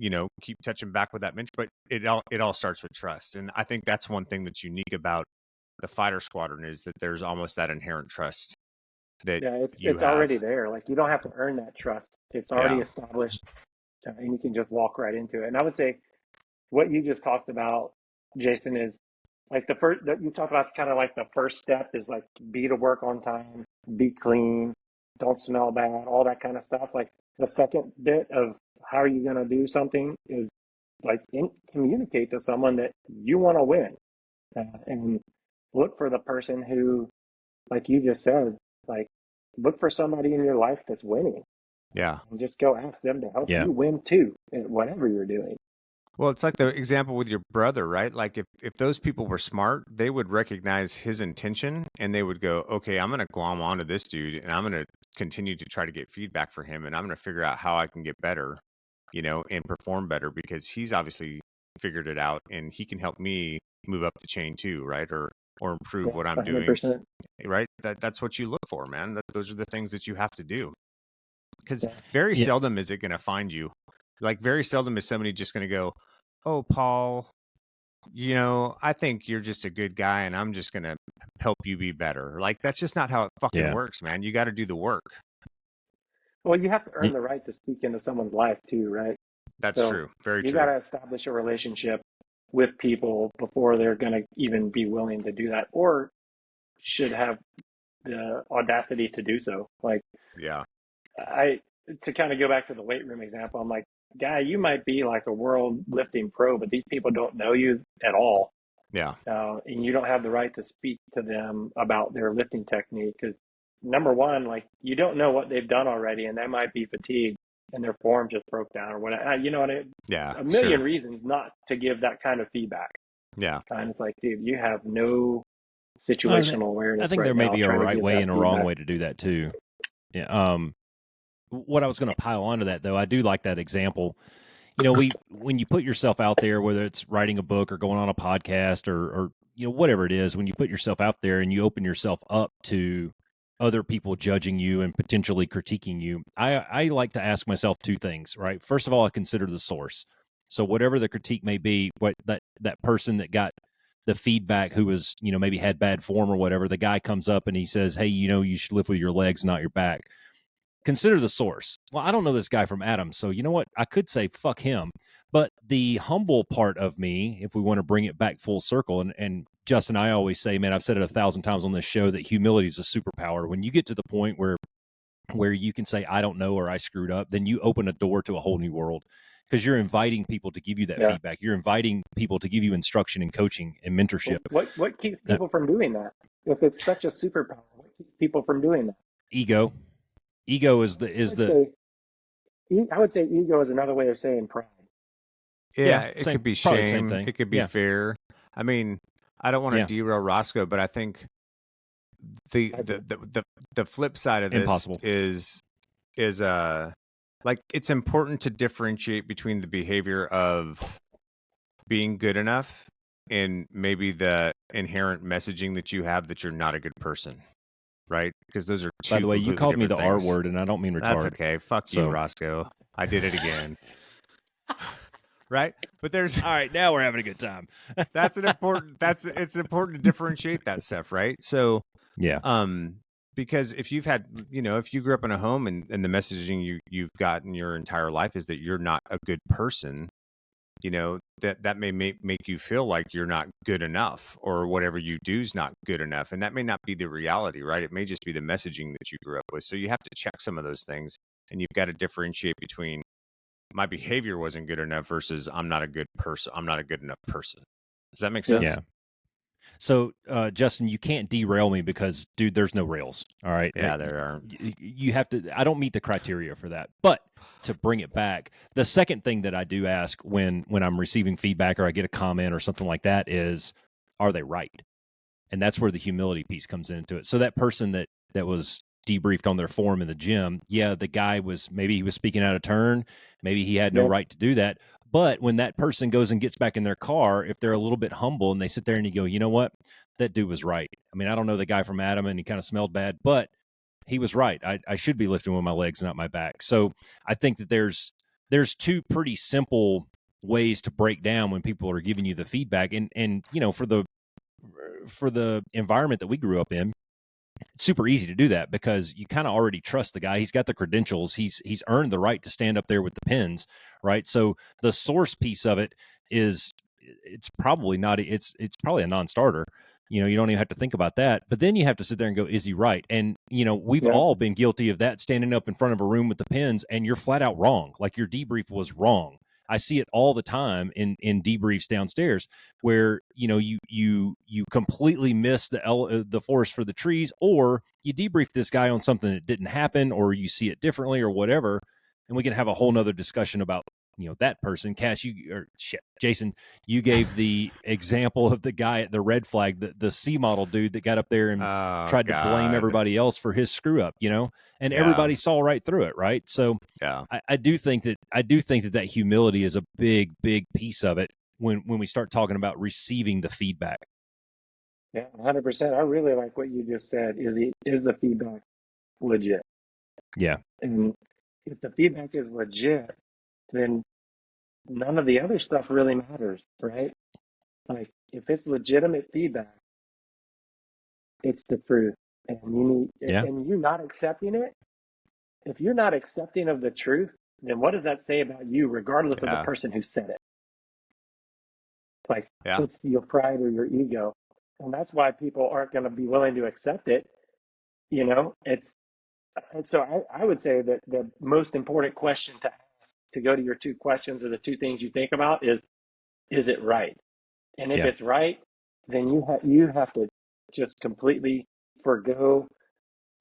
keep touching back with that mentor. But it all starts with trust. And I think that's one thing that's unique about the fighter squadron is that there's almost that inherent trust that Yeah, you it's already have. there. Like you don't have to earn that trust. It's already Yeah. established, and you can just walk right into it. And I would say what you just talked about, Jason, is like the first that you talked about. Kind of like the first step is like be to work on time, be clean, don't smell bad, all that kind of stuff. Like the second bit of how are you going to do something is like communicate to someone that you want to win, and look for the person who, like you just said, like look for somebody in your life that's winning Yeah. and just go ask them to help Yeah. you win too at whatever you're doing. Well, it's like the example with your brother, right? Like if those people were smart, they would recognize his intention and they would go, okay, I'm going to glom onto this dude and I'm going to continue to try to get feedback for him and I'm going to figure out how I can get better, and perform better because he's obviously figured it out and he can help me move up the chain too, right? Or improve Yeah, what I'm doing, 100%. right? That's what you look for, man. Those are the things that you have to do. Because Yeah. very Yeah. seldom is it going to find you. Like very seldom is somebody just going to go, oh, Paul, I think you're just a good guy and I'm just going to help you be better. Like, that's just not how it fucking Yeah. works, man. You got to do the work. Well, you have to earn Y- the right to speak into someone's life too, right? That's So true. Very you got true. to establish a relationship with people before they're going to even be willing to do that or should have the audacity to do so. Like Yeah. I to kind of go back to the weight room example, I'm like, guy, you might be like a world lifting pro, but these people don't know you at all. Yeah. And you don't have the right to speak to them about their lifting technique because number one, like you don't know what they've done already, and they might be fatigued and their form just broke down or whatever. You know what? Yeah. A million Sure. reasons not to give that kind of feedback. Yeah. And it's like, dude, you have no I thi- situational I awareness think right there may now be a trying to right give way that and a wrong feedback. way to do that too. Yeah. What I was going to pile onto that though, I do like that example. When you put yourself out there, whether it's writing a book or going on a podcast or whatever it is, when you put yourself out there and you open yourself up to other people judging you and potentially critiquing you, I like to ask myself two things, right? First of all, I consider the source. So whatever the critique may be, what that person that got the feedback who was, maybe had bad form or whatever, the guy comes up and he says, hey, you should lift with your legs, not your back. Consider the source. Well, I don't know this guy from Adam, so you know what? I could say fuck him. But the humble part of me, if we want to bring it back full circle, and Justin, I always say, man, I've said it 1,000 times on this show that humility is a superpower. When you get to the point where you can say I don't know or I screwed up, then you open a door to a whole new world because you're inviting people to give you that Yeah. feedback. You're inviting people to give you instruction and coaching and mentorship. What keeps people from doing that? If it's such a superpower, what keeps people from doing that? Ego is the I would say ego is another way of saying pride. Yeah. It same, could be probably the same shame. thing. It could be fear. I mean, I don't want to Yeah. derail Roscoe, but I think the I do. the flip side of this Impossible. is like it's important to differentiate between the behavior of being good enough and maybe the inherent messaging that you have that you're not a good person, right? Because those are By two the way, you completely called me different the R things. word, and I don't mean That's retard. okay. Fuck you, So, Roscoe. I did it again. Right? But there's all right, now we're having a good time. it's important to differentiate that stuff, right? So Yeah. because if you've had, if you grew up in a home and the messaging you've gotten your entire life is that you're not a good person, that may make you feel like you're not good enough or whatever you do is not good enough. And that may not be the reality, right? It may just be the messaging that you grew up with. So you have to check some of those things and you've got to differentiate between my behavior wasn't good enough versus I'm not a good person. I'm not a good enough person. Does that make sense? Yeah. So, Justin, you can't derail me because, dude, there's no rails. All right. Yeah, there are. You have to, I don't meet the criteria for that. But to bring it back, the second thing that I do ask when I'm receiving feedback or I get a comment or something like that is, are they right? And that's where the humility piece comes into it. So that person that was debriefed on their form in the gym, yeah, the guy was, maybe he was speaking out of turn, maybe he had no Yeah. right to do that. But when that person goes and gets back in their car, if they're a little bit humble and they sit there and you go, you know what, that dude was right. I mean, I don't know the guy from Adam and he kind of smelled bad, but he was right. I should be lifting with my legs, not my back. So I think that there's two pretty simple ways to break down when people are giving you the feedback. And you know, for the environment that we grew up in, it's super easy to do that because you kind of already trust the guy. He's got the credentials. He's earned the right to stand up there with the pins, right? So the source piece of it is, it's probably not, it's probably a non-starter. You know, you don't even have to think about that. But then you have to sit there and go, is he right? And, you know, we've Yeah. all been guilty of that, standing up in front of a room with the pins and you're flat out wrong. Like your debrief was wrong. I see it all the time in debriefs downstairs where, you know, you completely miss the forest for the trees, or you debrief this guy on something that didn't happen, or you see it differently or whatever. And we can have a whole nother discussion about, you know, that person. Cass, Jason, you gave the example of the guy at the red flag, the C model dude that got up there and tried to blame everybody else for his screw up, you know, and everybody saw right through it. Right. So Yeah. I do think that humility is a big piece of it when we start talking about receiving the feedback. Yeah, 100%. I really like what you just said. Is the feedback legit? Yeah. And if the feedback is legit, then none of the other stuff really matters, right? Like if it's legitimate feedback, it's the truth. And and you're not accepting it. If you're not accepting of the truth, then what does that say about you, regardless of the person who said it? Like it's your pride or your ego. And that's why people aren't going to be willing to accept it. You know, and so I would say that the most important question to ask, to go to your two questions or the two things you think about is it right? And if it's right, then you have to just completely forgo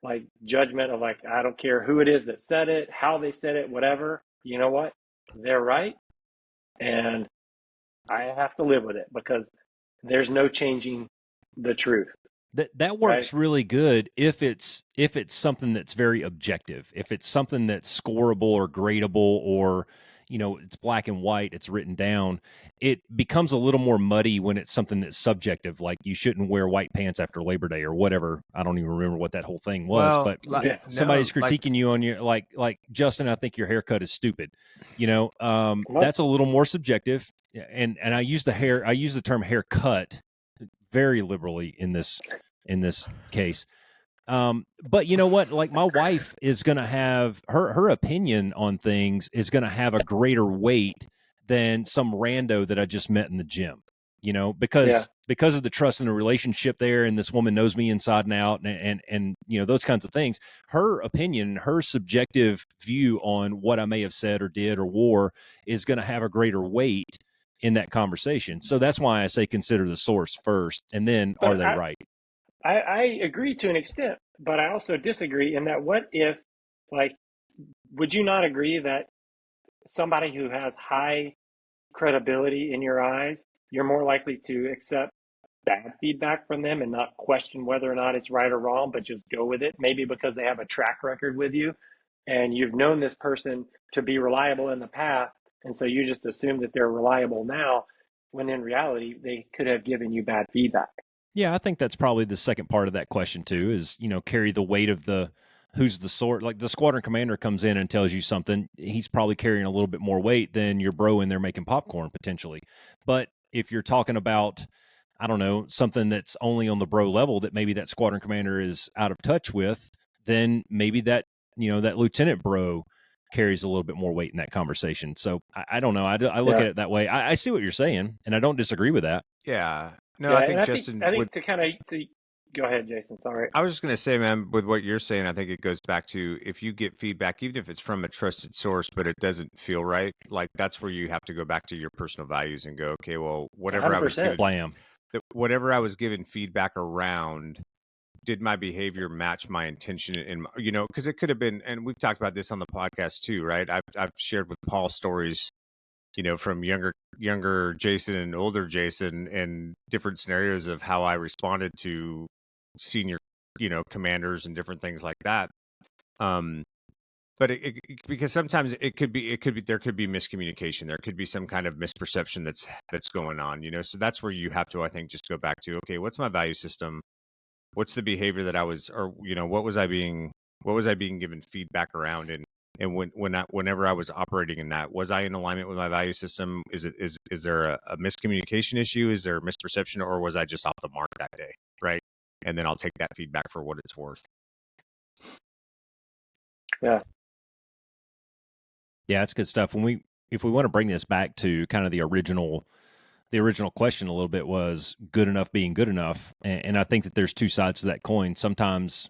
like judgment of like, I don't care who it is that said it, how they said it, whatever. You know what? They're right. And I have to live with it because there's no changing the truth. That works really good if it's something that's very objective. If it's something that's scoreable or gradable, or, you know, it's black and white, it's written down. It becomes a little more muddy when it's something that's subjective, like you shouldn't wear white pants after Labor Day or whatever. I don't even remember what that whole thing was, but somebody's critiquing you on your like Justin, I think your haircut is stupid. You know, that's a little more subjective. And I use the term haircut very liberally in this case. But you know what? Like my wife is going to have her opinion on things is going to have a greater weight than some rando that I just met in the gym, you know, because of the trust in the relationship there. And this woman knows me inside and out and, you know, those kinds of things. Her opinion, her subjective view on what I may have said or did or wore is going to have a greater weight in that conversation. So that's why I say consider the source first, and then are they right? I agree to an extent, but I also disagree in that what if, like, would you not agree that somebody who has high credibility in your eyes, you're more likely to accept bad feedback from them and not question whether or not it's right or wrong, but just go with it, maybe because they have a track record with you and you've known this person to be reliable in the past, and so you just assume that they're reliable now, when in reality, they could have given you bad feedback. Yeah, I think that's probably the second part of that question too, is, you know, carry the weight of who's the sort. Like the squadron commander comes in and tells you something, he's probably carrying a little bit more weight than your bro in there making popcorn potentially. But if you're talking about, I don't know, something that's only on the bro level that maybe that squadron commander is out of touch with, then maybe that, you know, that lieutenant bro carries a little bit more weight in that conversation. So I don't know. I look at it that way. I see what you're saying, and I don't disagree with that. Yeah. No, I think Justin. I think go ahead, Jason. Sorry. I was just going to say, man, with what you're saying, I think it goes back to if you get feedback, even if it's from a trusted source, but it doesn't feel right, like that's where you have to go back to your personal values and go, okay, well, whatever 100%. I was doing, blam. that whatever I was given feedback around, did my behavior match my intention? And because it could have been, and we've talked about this on the podcast too, right? I've shared with Paul stories, from younger Jason and older Jason, and different scenarios of how I responded to senior, commanders and different things like that. But because sometimes there could be miscommunication. There could be some kind of misperception that's going on, So that's where you have to, I think, just go back to, okay, what's my value system? What's the behavior that I was, or what was I being given feedback around? And whenever I was operating in that, was I in alignment with my value system? Is there a miscommunication issue? Is there a misperception, or was I just off the mark that day? Right. And then I'll take that feedback for what it's worth. Yeah. Yeah, that's good stuff. If we want to bring this back to kind of the original question a little bit, was good enough being good enough. And I think that there's two sides to that coin. Sometimes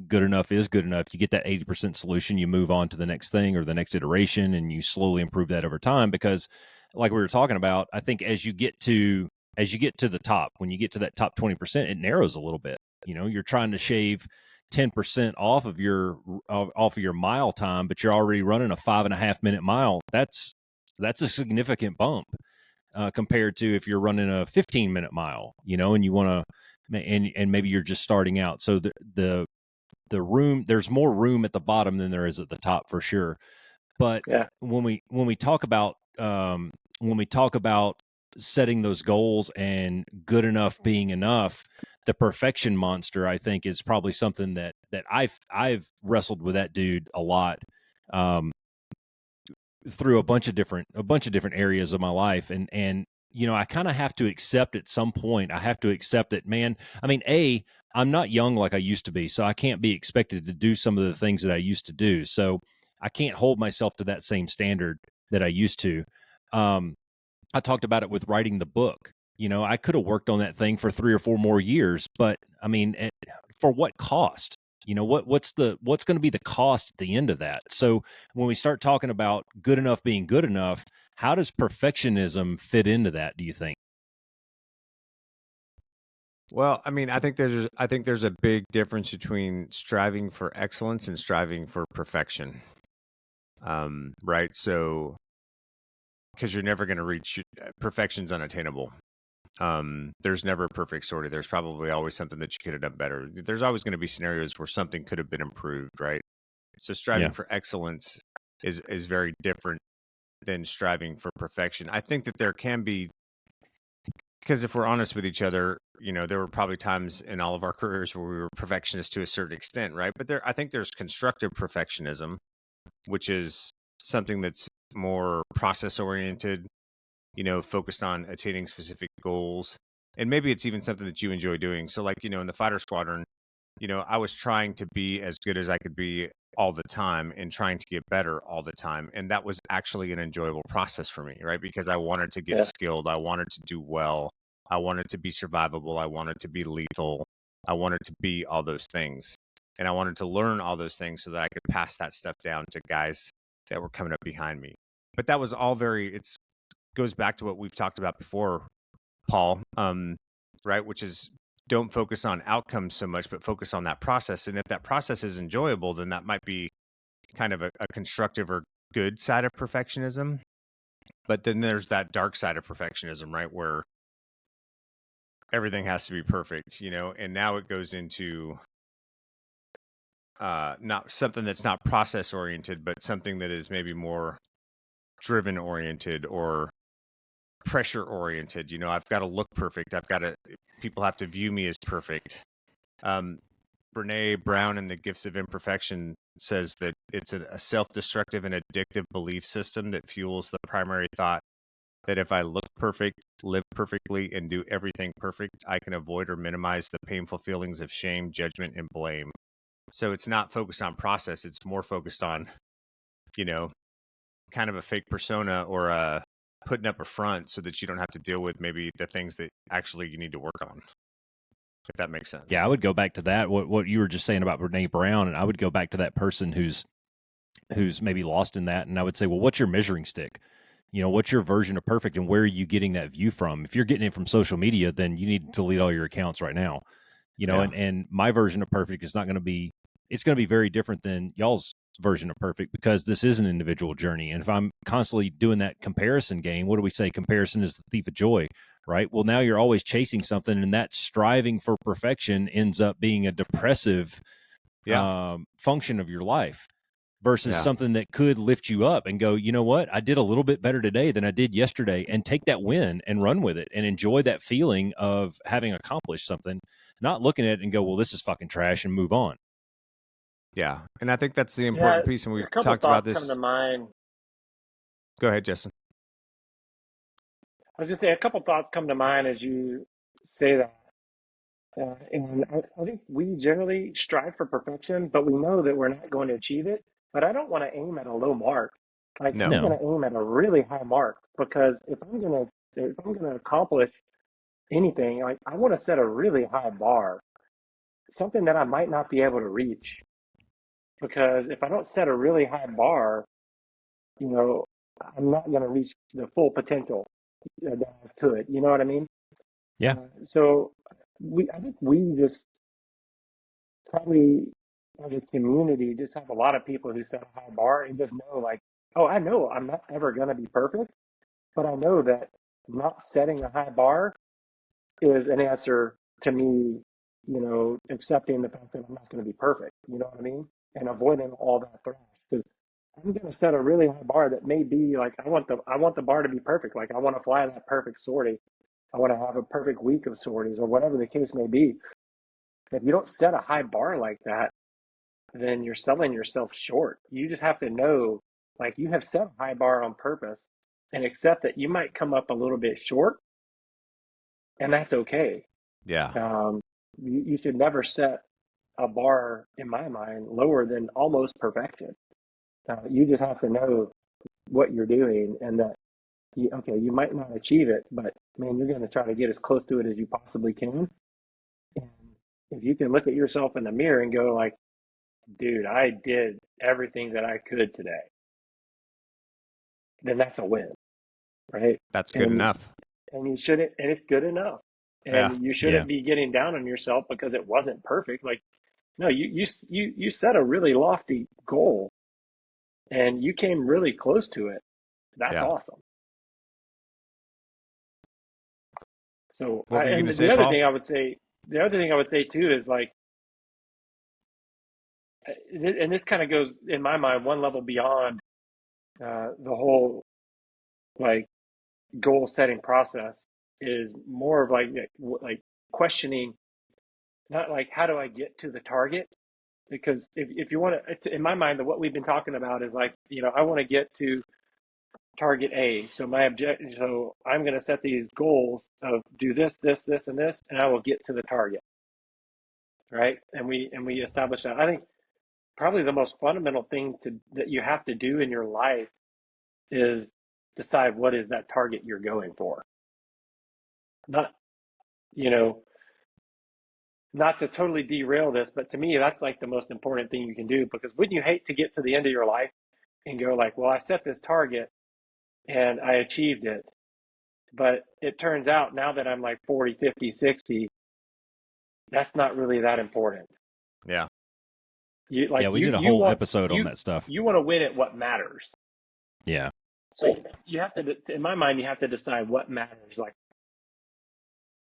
good enough is good enough. You get that 80% solution, you move on to the next thing or the next iteration, and you slowly improve that over time. Because like we were talking about, I think as you get to the top, when you get to that top 20%, it narrows a little bit. You're trying to shave 10% off of your mile time, but you're already running a 5.5 minute mile. That's a significant bump. Compared to if you're running a 15-minute mile, and you want to, and maybe you're just starting out. So the room, there's more room at the bottom than there is at the top for sure. But Yeah. when we talk about setting those goals and good enough being enough, the perfection monster, I think, is probably something that I've wrestled with that dude a lot. Through a bunch of different areas of my life, and I kind of have to accept at some point. I have to accept that, man. I mean, I'm not young like I used to be, so I can't be expected to do some of the things that I used to do. So I can't hold myself to that same standard that I used to. I talked about it with writing the book. I could have worked on that thing for 3 or 4 more years, but I mean, for what cost? What's going to be the cost at the end of that? So when we start talking about good enough being good enough, how does perfectionism fit into that, do you think? Well, I mean, I think there's a big difference between striving for excellence and striving for perfection. Right? So, because you're never going to reach perfection's unattainable. There's never a perfect sortie. There's probably always something that you could have done better. There's always going to be scenarios where something could have been improved, right? So striving for excellence is very different than striving for perfection. I think that there can be, because if we're honest with each other, there were probably times in all of our careers where we were perfectionists to a certain extent, right? But I think there's constructive perfectionism, which is something that's more process oriented, focused on attaining specific goals. And maybe it's even something that you enjoy doing. So like, in the fighter squadron, I was trying to be as good as I could be all the time and trying to get better all the time. And that was actually an enjoyable process for me, right? Because I wanted to get Yeah. skilled. I wanted to do well. I wanted to be survivable. I wanted to be lethal. I wanted to be all those things. And I wanted to learn all those things so that I could pass that stuff down to guys that were coming up behind me. But that was all goes back to what we've talked about before, Paul, right? Which is, don't focus on outcomes so much, but focus on that process. And if that process is enjoyable, then that might be kind of a constructive or good side of perfectionism. But then there's that dark side of perfectionism, right? Where everything has to be perfect, and now it goes into not something that's not process oriented, but something that is maybe more driven oriented or pressure oriented. I've got to look perfect. People have to view me as perfect. Brene Brown in The Gifts of Imperfection says that it's a self-destructive and addictive belief system that fuels the primary thought that if I look perfect, live perfectly, and do everything perfect, I can avoid or minimize the painful feelings of shame, judgment, and blame. So it's not focused on process. It's more focused on, kind of a fake persona or putting up a front so that you don't have to deal with maybe the things that actually you need to work on. If that makes sense. Yeah, I would go back to that. What you were just saying about Brene Brown, and I would go back to that person who's maybe lost in that, and I would say, well, what's your measuring stick? what's your version of perfect, and where are you getting that view from? If you're getting it from social media, then you need to delete all your accounts right now. Yeah. And my version of perfect is not going to be, it's going to be very different than y'all's version of perfect, because this is an individual journey. And if I'm constantly doing that comparison game, what do we say? Comparison is the thief of joy, right? Well, now you're always chasing something, and that striving for perfection ends up being a depressive function of your life, versus something that could lift you up and go, you know what? I did a little bit better today than I did yesterday, and take that win and run with it and enjoy that feeling of having accomplished something, not looking at it and go, well, this is fucking trash, and move on. Yeah. And I think that's the important piece. And we talked about this. Come to mind. Go ahead, Justin. I was just saying, a couple thoughts come to mind as you say that. And I think we generally strive for perfection, but we know that we're not going to achieve it. But I don't want to aim at a low mark. Like, I'm going to aim at a really high mark, because if I'm going to accomplish anything, like, I want to set a really high bar, something that I might not be able to reach. Because if I don't set a really high bar, I'm not going to reach the full potential that I could. You know what I mean? Yeah. So I think we just probably, as a community, just have a lot of people who set a high bar and just know, like, oh, I know I'm not ever going to be perfect, but I know that not setting a high bar is an answer to me, accepting the fact that I'm not going to be perfect. You know what I mean? And avoiding all that thrash, because I'm going to set a really high bar that may be like, I want the bar to be perfect. Like, I want to fly that perfect sortie. I want to have a perfect week of sorties, or whatever the case may be. If you don't set a high bar like that, then you're selling yourself short. You just have to know, like, you have set a high bar on purpose, and accept that you might come up a little bit short, and that's okay. Yeah. You should never set a bar, in my mind, lower than almost perfection. You just have to know what you're doing, and that you might not achieve it, but man, you're going to try to get as close to it as you possibly can. And if you can look at yourself in the mirror and go, like, dude, I did everything that I could today, then that's a win, right? That's good enough. And you shouldn't, and it's good enough. And you shouldn't be getting down on yourself because it wasn't perfect. Like, no, you set a really lofty goal, and you came really close to it. That's awesome. So, the other thing I would say too is, like, and this kind of goes, in my mind, one level beyond the whole, like, goal setting process, is more of like questioning, not like, how do I get to the target? Because if you want to, in my mind, what we've been talking about is like, I want to get to target A. So I'm going to set these goals of do this, this, this, and this, and I will get to the target. Right. And we establish that. I think probably the most fundamental thing that you have to do in your life is decide what is that target you're going for. Not, not to totally derail this, but to me, that's like the most important thing you can do, because wouldn't you hate to get to the end of your life and go, like, well, I set this target and I achieved it, but it turns out now that I'm like 40, 50, 60, that's not really that important. Yeah. We did a whole episode on that stuff. You want to win at what matters. Yeah. So you have to, in my mind, you have to decide what matters.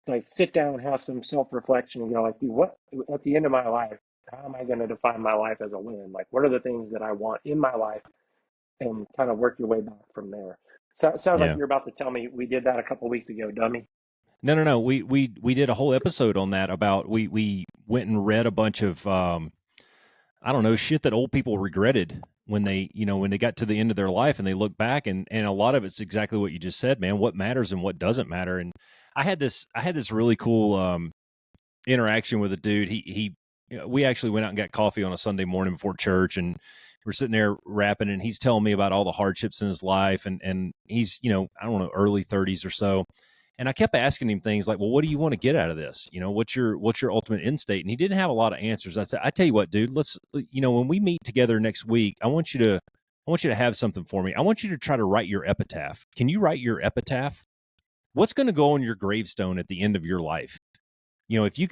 Like sit down, have some self-reflection, and go, like, what, at the end of my life, how am I going to define my life as a win? Like, what are the things that I want in my life, and kind of work your way back from there. So it sounds like you're about to tell me we did that a couple of weeks ago, dummy. No. We did a whole episode on that. About we went and read a bunch of I don't know, shit that old people regretted when they got to the end of their life, and they look back, and a lot of it's exactly what you just said, man. What matters and what doesn't matter. And I had this really cool interaction with a dude. We actually went out and got coffee on a Sunday morning before church, and we're sitting there rapping, and he's telling me about all the hardships in his life, and he's, I don't know, early 30s or so. And I kept asking him things like, well, what do you want to get out of this? What's your ultimate end state? And he didn't have a lot of answers. I said, I tell you what, dude, let's, when we meet together next week, I want you I want you to have something for me. I want you to try to write your epitaph. Can you write your epitaph? What's going to go on your gravestone at the end of your life? If you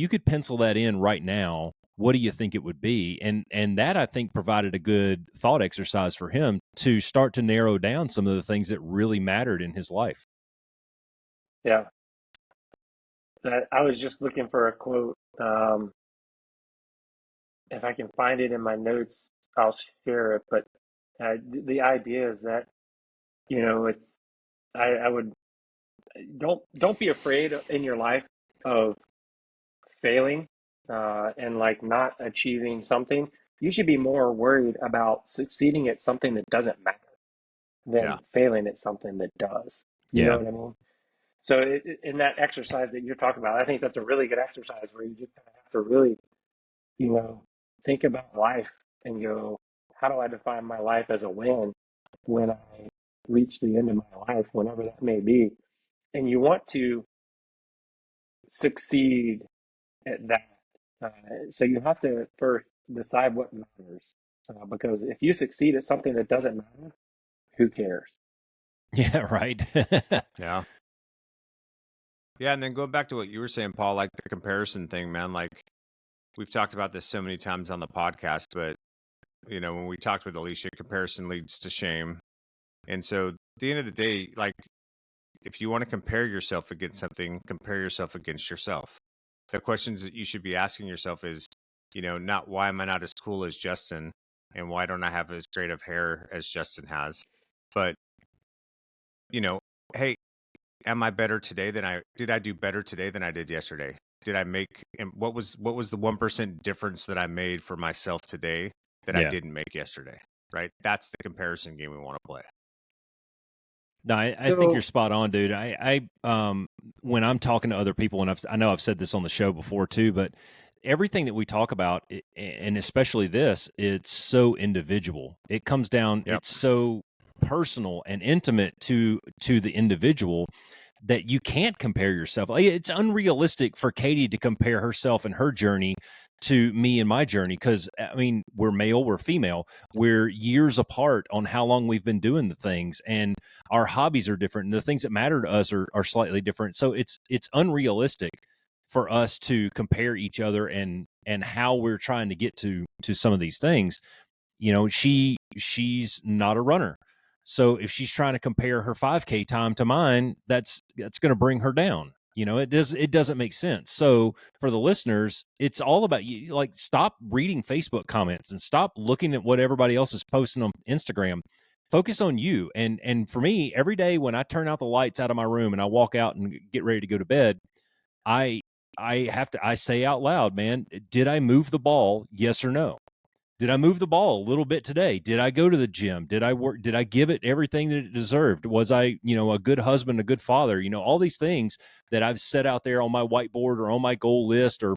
could pencil that in right now, what do you think it would be? And that, I think, provided a good thought exercise for him to start to narrow down some of the things that really mattered in his life. Yeah. I was just looking for a quote. If I can find it in my notes, I'll share it. But the idea is that, it's, I would, don't be afraid in your life of failing, and like not achieving something. You should be more worried about succeeding at something that doesn't matter Yeah. than failing at something that does. You know Yeah. what I mean? So in that exercise that you're talking about, I think that's a really good exercise where you just kind of have to really, you know, think about life and go, how do I define my life as a win when I reach the end of my life, whenever that may be? And you want to succeed at that. Uh, so you have to first decide what matters. Because if you succeed at something that doesn't matter, who cares? Yeah, right. Yeah. Yeah. And then going back to what you were saying, Paul, like the comparison thing, man, like we've talked about this so many times on the podcast, but when we talked with Alicia, comparison leads to shame. And so at the end of the day, like if you want to compare yourself against something, compare yourself against yourself. The questions that you should be asking yourself is, not why am I not as cool as Justin and why don't I have as great of hair as Justin has? But, you know, hey, am I better today did I do better today than I did yesterday? Did I make, and what was the 1% difference that I made for myself today that I Yeah. didn't make yesterday? Right? That's the comparison game we want to play. No, I think you're So, spot on, dude. When I'm talking to other people, and I know I've said this on the show before too, but everything that we talk about, and especially this, it's so individual. It comes down, Yep. it's so personal and intimate to the individual that you can't compare yourself. It's unrealistic for Katie to compare herself and her journey to me and my journey, because I mean, we're male, we're female, we're years apart on how long we've been doing the things, and our hobbies are different, and the things that matter to us are slightly different. So it's unrealistic for us to compare each other and how we're trying to get to some of these things. She's not a runner, so if she's trying to compare her 5K time to mine, that's going to bring her down. It doesn't make sense. So for the listeners, it's all about you. Like, stop reading Facebook comments and stop looking at what everybody else is posting on Instagram. Focus on you. And for me, every day when I turn out the lights out of my room and I walk out and get ready to go to bed, I I say out loud, man, did I move the ball? Yes or no? Did I move the ball a little bit today? Did I go to the gym? Did I work? Did I give it everything that it deserved? Was I, a good husband, a good father? All these things that I've set out there on my whiteboard or on my goal list or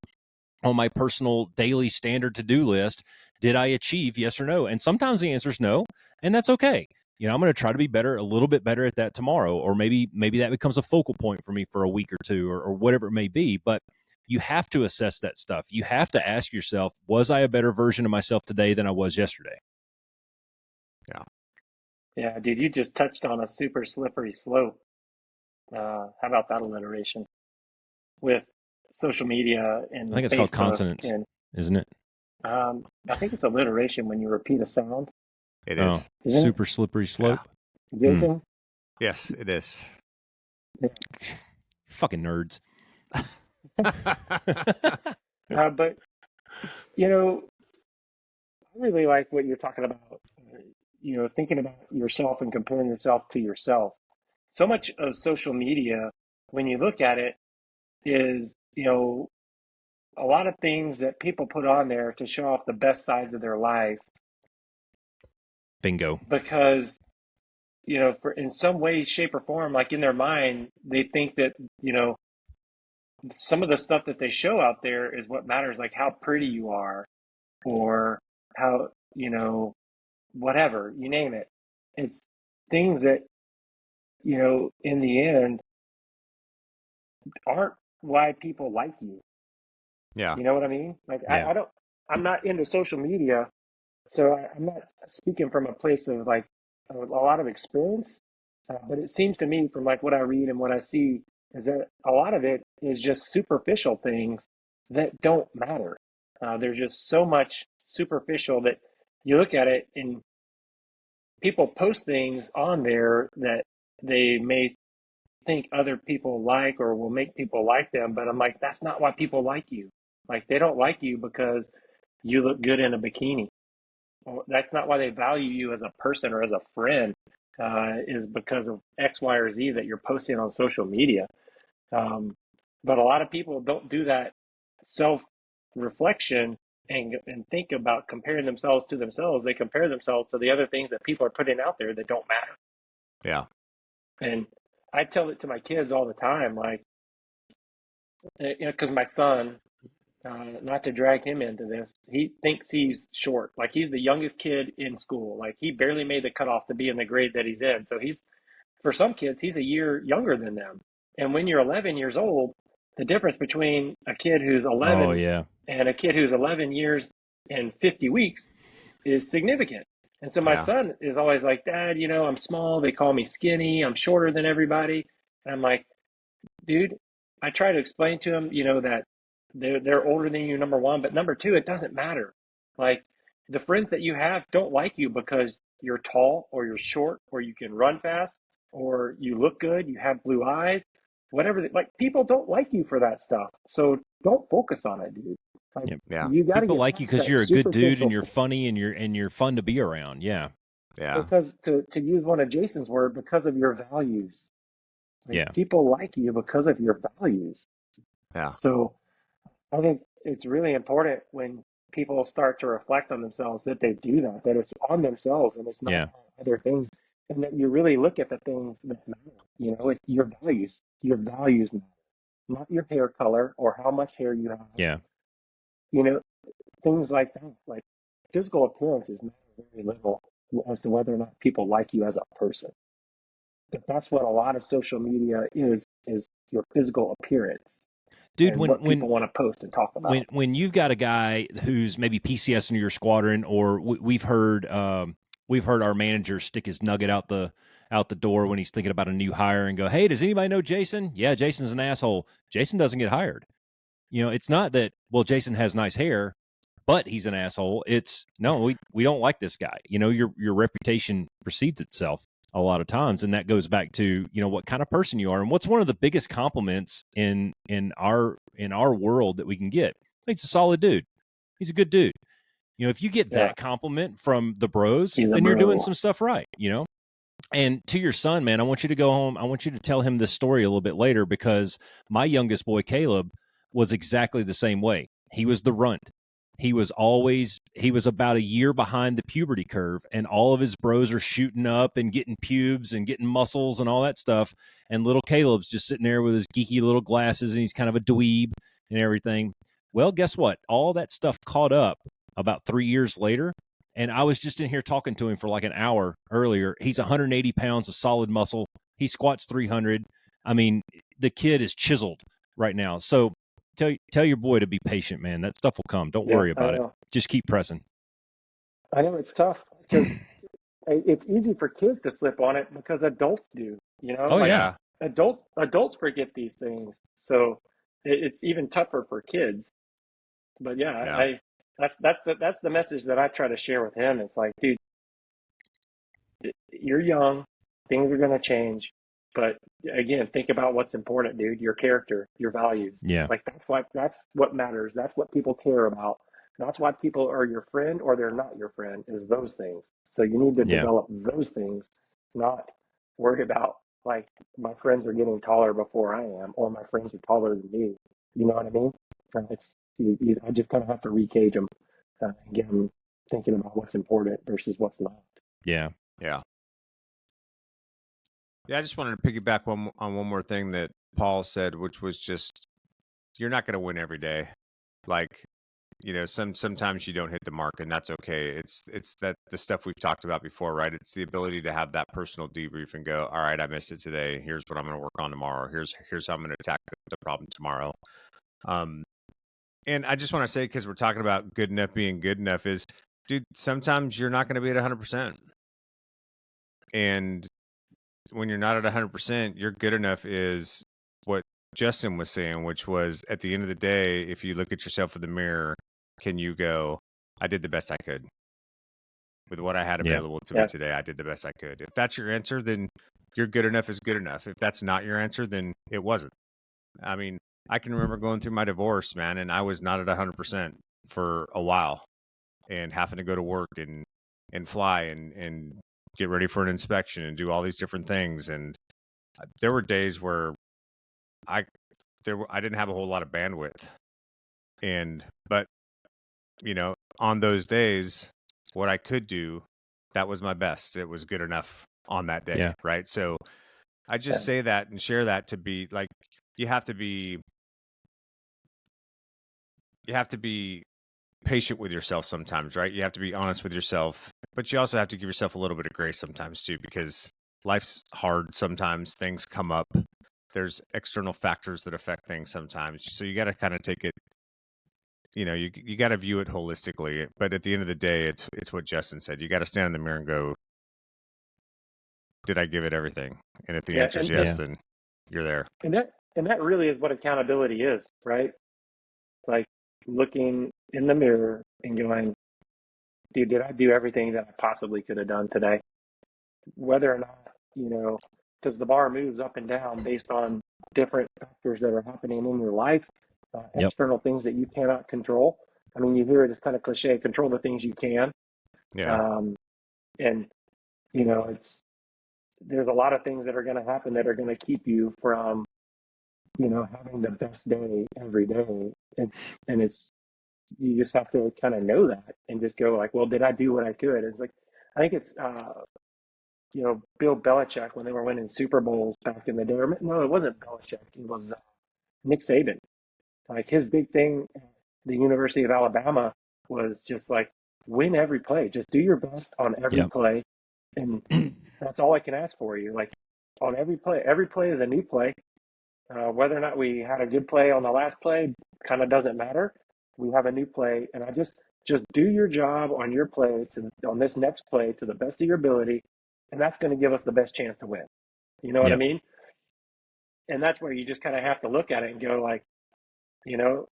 on my personal daily standard to-do list, did I achieve? Yes or no? And sometimes the answer is no, and that's okay. I'm going to try to be better, a little bit better at that tomorrow, or maybe that becomes a focal point for me for a week or two, or whatever it may be. But you have to assess that stuff. You have to ask yourself, was I a better version of myself today than I was yesterday? Yeah. yeah, dude, you just touched on a super slippery slope. How about that alliteration with social media I and think it's called Facebook? consonants, And isn't it? I think it's alliteration when you repeat a sound, It Oh, is. isn't it, super slippery Yeah. slope. Jason? Yes, it is. Yeah. Fucking nerds. But, you know, I really like what you're talking about, thinking about yourself and comparing yourself to yourself. So much of social media, when you look at it, is, a lot of things that people put on there to show off the best sides of their life Bingo. because, for in some way, shape, or form, like in their mind, they think that, some of the stuff that they show out there is what matters, like how pretty you are or how, whatever, you name it. It's things that, in the end aren't why people like you. Yeah. You know what I mean? Like Yeah. I'm not into social media So I'm not speaking from a place of like a lot of experience, but it seems to me from like what I read and what I see is that a lot of it is just superficial things that don't matter. There's just so much superficial that you look at it and people post things on there that they may think other people like or will make people like them, but I'm like, that's not why people like you. Like they don't like you because you look good in a bikini. Well, that's not why they value you as a person or as a friend. Is because of X, Y, or Z that you're posting on social media. Um, but a lot of people don't do that self reflection and think about comparing themselves to themselves. They compare themselves to the other things that people are putting out there that don't matter. Yeah. And I tell it to my kids all the time, like, because my son, not to drag him into this, he thinks he's short. Like he's the youngest kid in school. Like he barely made the cutoff to be in the grade that he's in. So he's, for some kids, he's a year younger than them. And when you're 11 years old, the difference between a kid who's Oh 11 yeah. and a kid who's 11 years and 50 weeks is significant. And so my Yeah. son is always like, Dad, I'm small. They call me skinny. I'm shorter than everybody. And I'm like, dude, I try to explain to him, that they're older than you, number one, but number two, it doesn't matter. Like the friends that you have don't like you because you're tall or you're short or you can run fast or you look good, you have blue eyes, whatever. Like people don't like you for that stuff. So don't focus on it, dude. Like Yep. Yeah. you got to People get like you past because that you're a good dude and superficial you're thing. funny and you're fun to be around. Yeah. Yeah. Because to use one of Jason's word, because of your values. Like Yeah. people like you because of your values. Yeah. So I think it's really important when people start to reflect on themselves that they do that, that it's on themselves and it's not Yeah. on other things, and that you really look at the things that matter. It's your values. Your values matter, not your hair color or how much hair you have. Yeah. You know, things like that. Like physical appearances matter very little as to whether or not people like you as a person. But that's what a lot of social media is your physical appearance Dude, and what people want to post and talk about. when you've got a guy who's maybe PCS in your squadron, or we've heard our manager stick his nugget out the door when he's thinking about a new hire and go, "Hey, does anybody know Jason? Yeah, Jason's an asshole. Jason doesn't get hired." It's not that, well, Jason has nice hair, but he's an asshole. It's no, we don't like this guy. Your reputation precedes itself a lot of times, and that goes back to what kind of person you are. And what's one of the biggest compliments in our world that we can get? He's a solid dude. He's a good dude. If you get Yeah, that compliment from the bros, he's a then you're doing bro. some stuff right. And to your son, man, I want you to go home. I want you to tell him this story a little bit later, because my youngest boy, Caleb, was exactly the same way. He was the runt. He was about a year behind the puberty curve, and all of his bros are shooting up and getting pubes and getting muscles and all that stuff. And little Caleb's just sitting there with his geeky little glasses, and he's kind of a dweeb and everything. Well, guess what? All that stuff caught up about 3 years later. And I was just in here talking to him for like an hour earlier. He's 180 pounds of solid muscle. He squats 300. I mean, the kid is chiseled right now. So tell your boy to be patient, man. That stuff will come. Don't Yeah, worry I about it. know. Just keep pressing. I know it's tough because it's easy for kids to slip on it because adults do. Oh, Like yeah. Yeah. adults forget these things, so it's even tougher for kids. But yeah, Yeah. that's the message that I try to share with him. It's like, dude, you're young, things are going to change, but again, think about what's important, dude. Your character, your values. Yeah. Like that's what matters. That's what people care about. That's why people are your friend or they're not your friend, is those things. So you need to Yeah. develop those things, not worry about like my friends are getting taller before I am, or my friends are taller than me. You know what I mean? I just kind of have to recage them and get them thinking about what's important versus what's not. Yeah. Yeah. Yeah. I just wanted to piggyback on one more thing that Paul said, which was just, you're not going to win every day. Like, sometimes you don't hit the mark, and that's okay. It's that the stuff we've talked about before, right? It's the ability to have that personal debrief and go, all right, I missed it today. Here's what I'm going to work on tomorrow. Here's how I'm going to attack the problem tomorrow. And I just want to say, because we're talking about good enough being good enough, is Dude, sometimes you're not going to be at 100%. And when you're not at 100%, you're good enough is what Justin was saying, which was at the end of the day, if you look at yourself in the mirror, can you go, I did the best I could with what I had available to me today. I did the best I could. If that's your answer, then you're good enough is good enough. If that's not your answer, then it wasn't. I mean, I can remember going through my divorce, man, and I was not at 100% for a while and having to go to work and fly and get ready for an inspection and do all these different things. And there were days where I didn't have a whole lot of bandwidth. But on those days, what I could do, that was my best. It was good enough on that day. Yeah. Right. So I just say that and share that to be like, you have to be patient with yourself sometimes, right? You have to be honest with yourself, but you also have to give yourself a little bit of grace sometimes too, because life's hard. Sometimes things come up. There's external factors that affect things sometimes. So you got to kind of take it, you got to view it holistically. But at the end of the day, it's what Justin said. You got to stand in the mirror and go, did I give it everything? And if the answer is yes, then you're there. And that really is what accountability is, right? Like looking in the mirror and going, dude, did I do everything that I possibly could have done today? Whether or not, because the bar moves up and down based on different factors that are happening in your life, external things that you cannot control. I mean, you hear it as kind of cliche, control the things you can. Yeah. And, there's a lot of things that are going to happen that are going to keep you from, having the best day every day. And you just have to kind of know that and just go like, well, did I do what I could? It's like, I think it's, Bill Belichick when they were winning Super Bowls back in the day. No, it wasn't Belichick. It was Nick Saban. Like his big thing at the University of Alabama was just like win every play. Just do your best on every play. And that's all I can ask for you. Like on every play is a new play. Whether or not we had a good play on the last play kind of doesn't matter. We have a new play, and I just do your job on your play on this next play to the best of your ability, and that's going to give us the best chance to win. You know what I mean? And that's where you just kind of have to look at it and go like,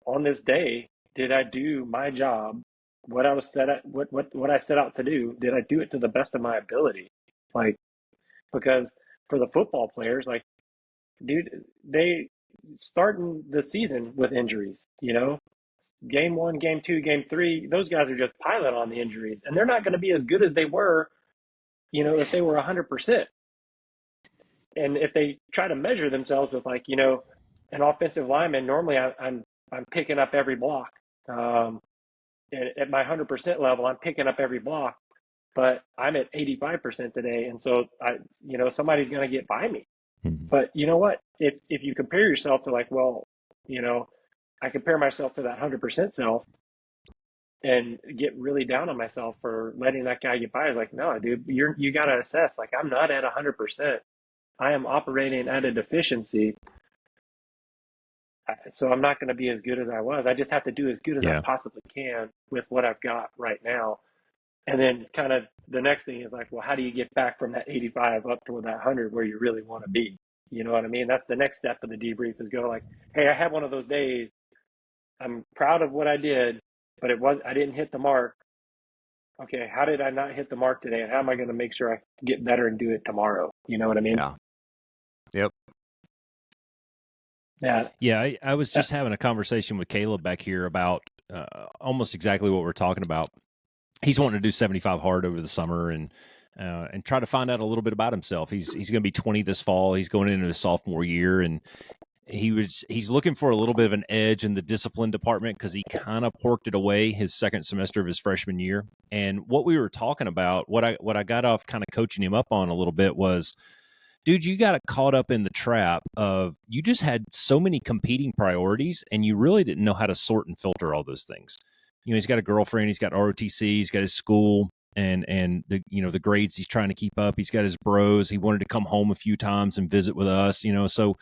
on this day, did I do my job? What I was what I set out to do, did I do it to the best of my ability? Like, because for the football players, like, dude, they starting the season with injuries, game 1, game 2, game 3, those guys are just pilot on the injuries, and they're not going to be as good as they were, if they were 100%. And if they try to measure themselves with like, an offensive lineman, normally I'm picking up every block. At my 100% level, I'm picking up every block, but I'm at 85% today, and so somebody's going to get by me. But you know what? If you compare yourself to like, well, I compare myself to that 100% self and get really down on myself for letting that guy get by. It's like, no, dude, you got to assess. Like, I'm not at 100%. I am operating at a deficiency. So I'm not going to be as good as I was. I just have to do as good as I possibly can with what I've got right now. And then kind of the next thing is like, well, how do you get back from that 85 up to that 100 where you really want to be? You know what I mean? That's the next step of the debrief is go like, hey, I had one of those days. I'm proud of what I did, but I didn't hit the mark. Okay, how did I not hit the mark today? And how am I going to make sure I get better and do it tomorrow? You know what I mean? Yeah. Yep. Yeah, I was just having a conversation with Caleb back here about almost exactly what we're talking about. He's wanting to do 75 hard over the summer and try to find out a little bit about himself. He's going to be 20 this fall. He's going into his sophomore year, and he's looking for a little bit of an edge in the discipline department because he kind of porked it away his second semester of his freshman year. And what we were talking about, what I got off kind of coaching him up on a little bit was, dude, you got caught up in the trap of you just had so many competing priorities and you really didn't know how to sort and filter all those things. He's got a girlfriend, he's got ROTC, he's got his school and the, the grades he's trying to keep up. He's got his bros. He wanted to come home a few times and visit with us, so,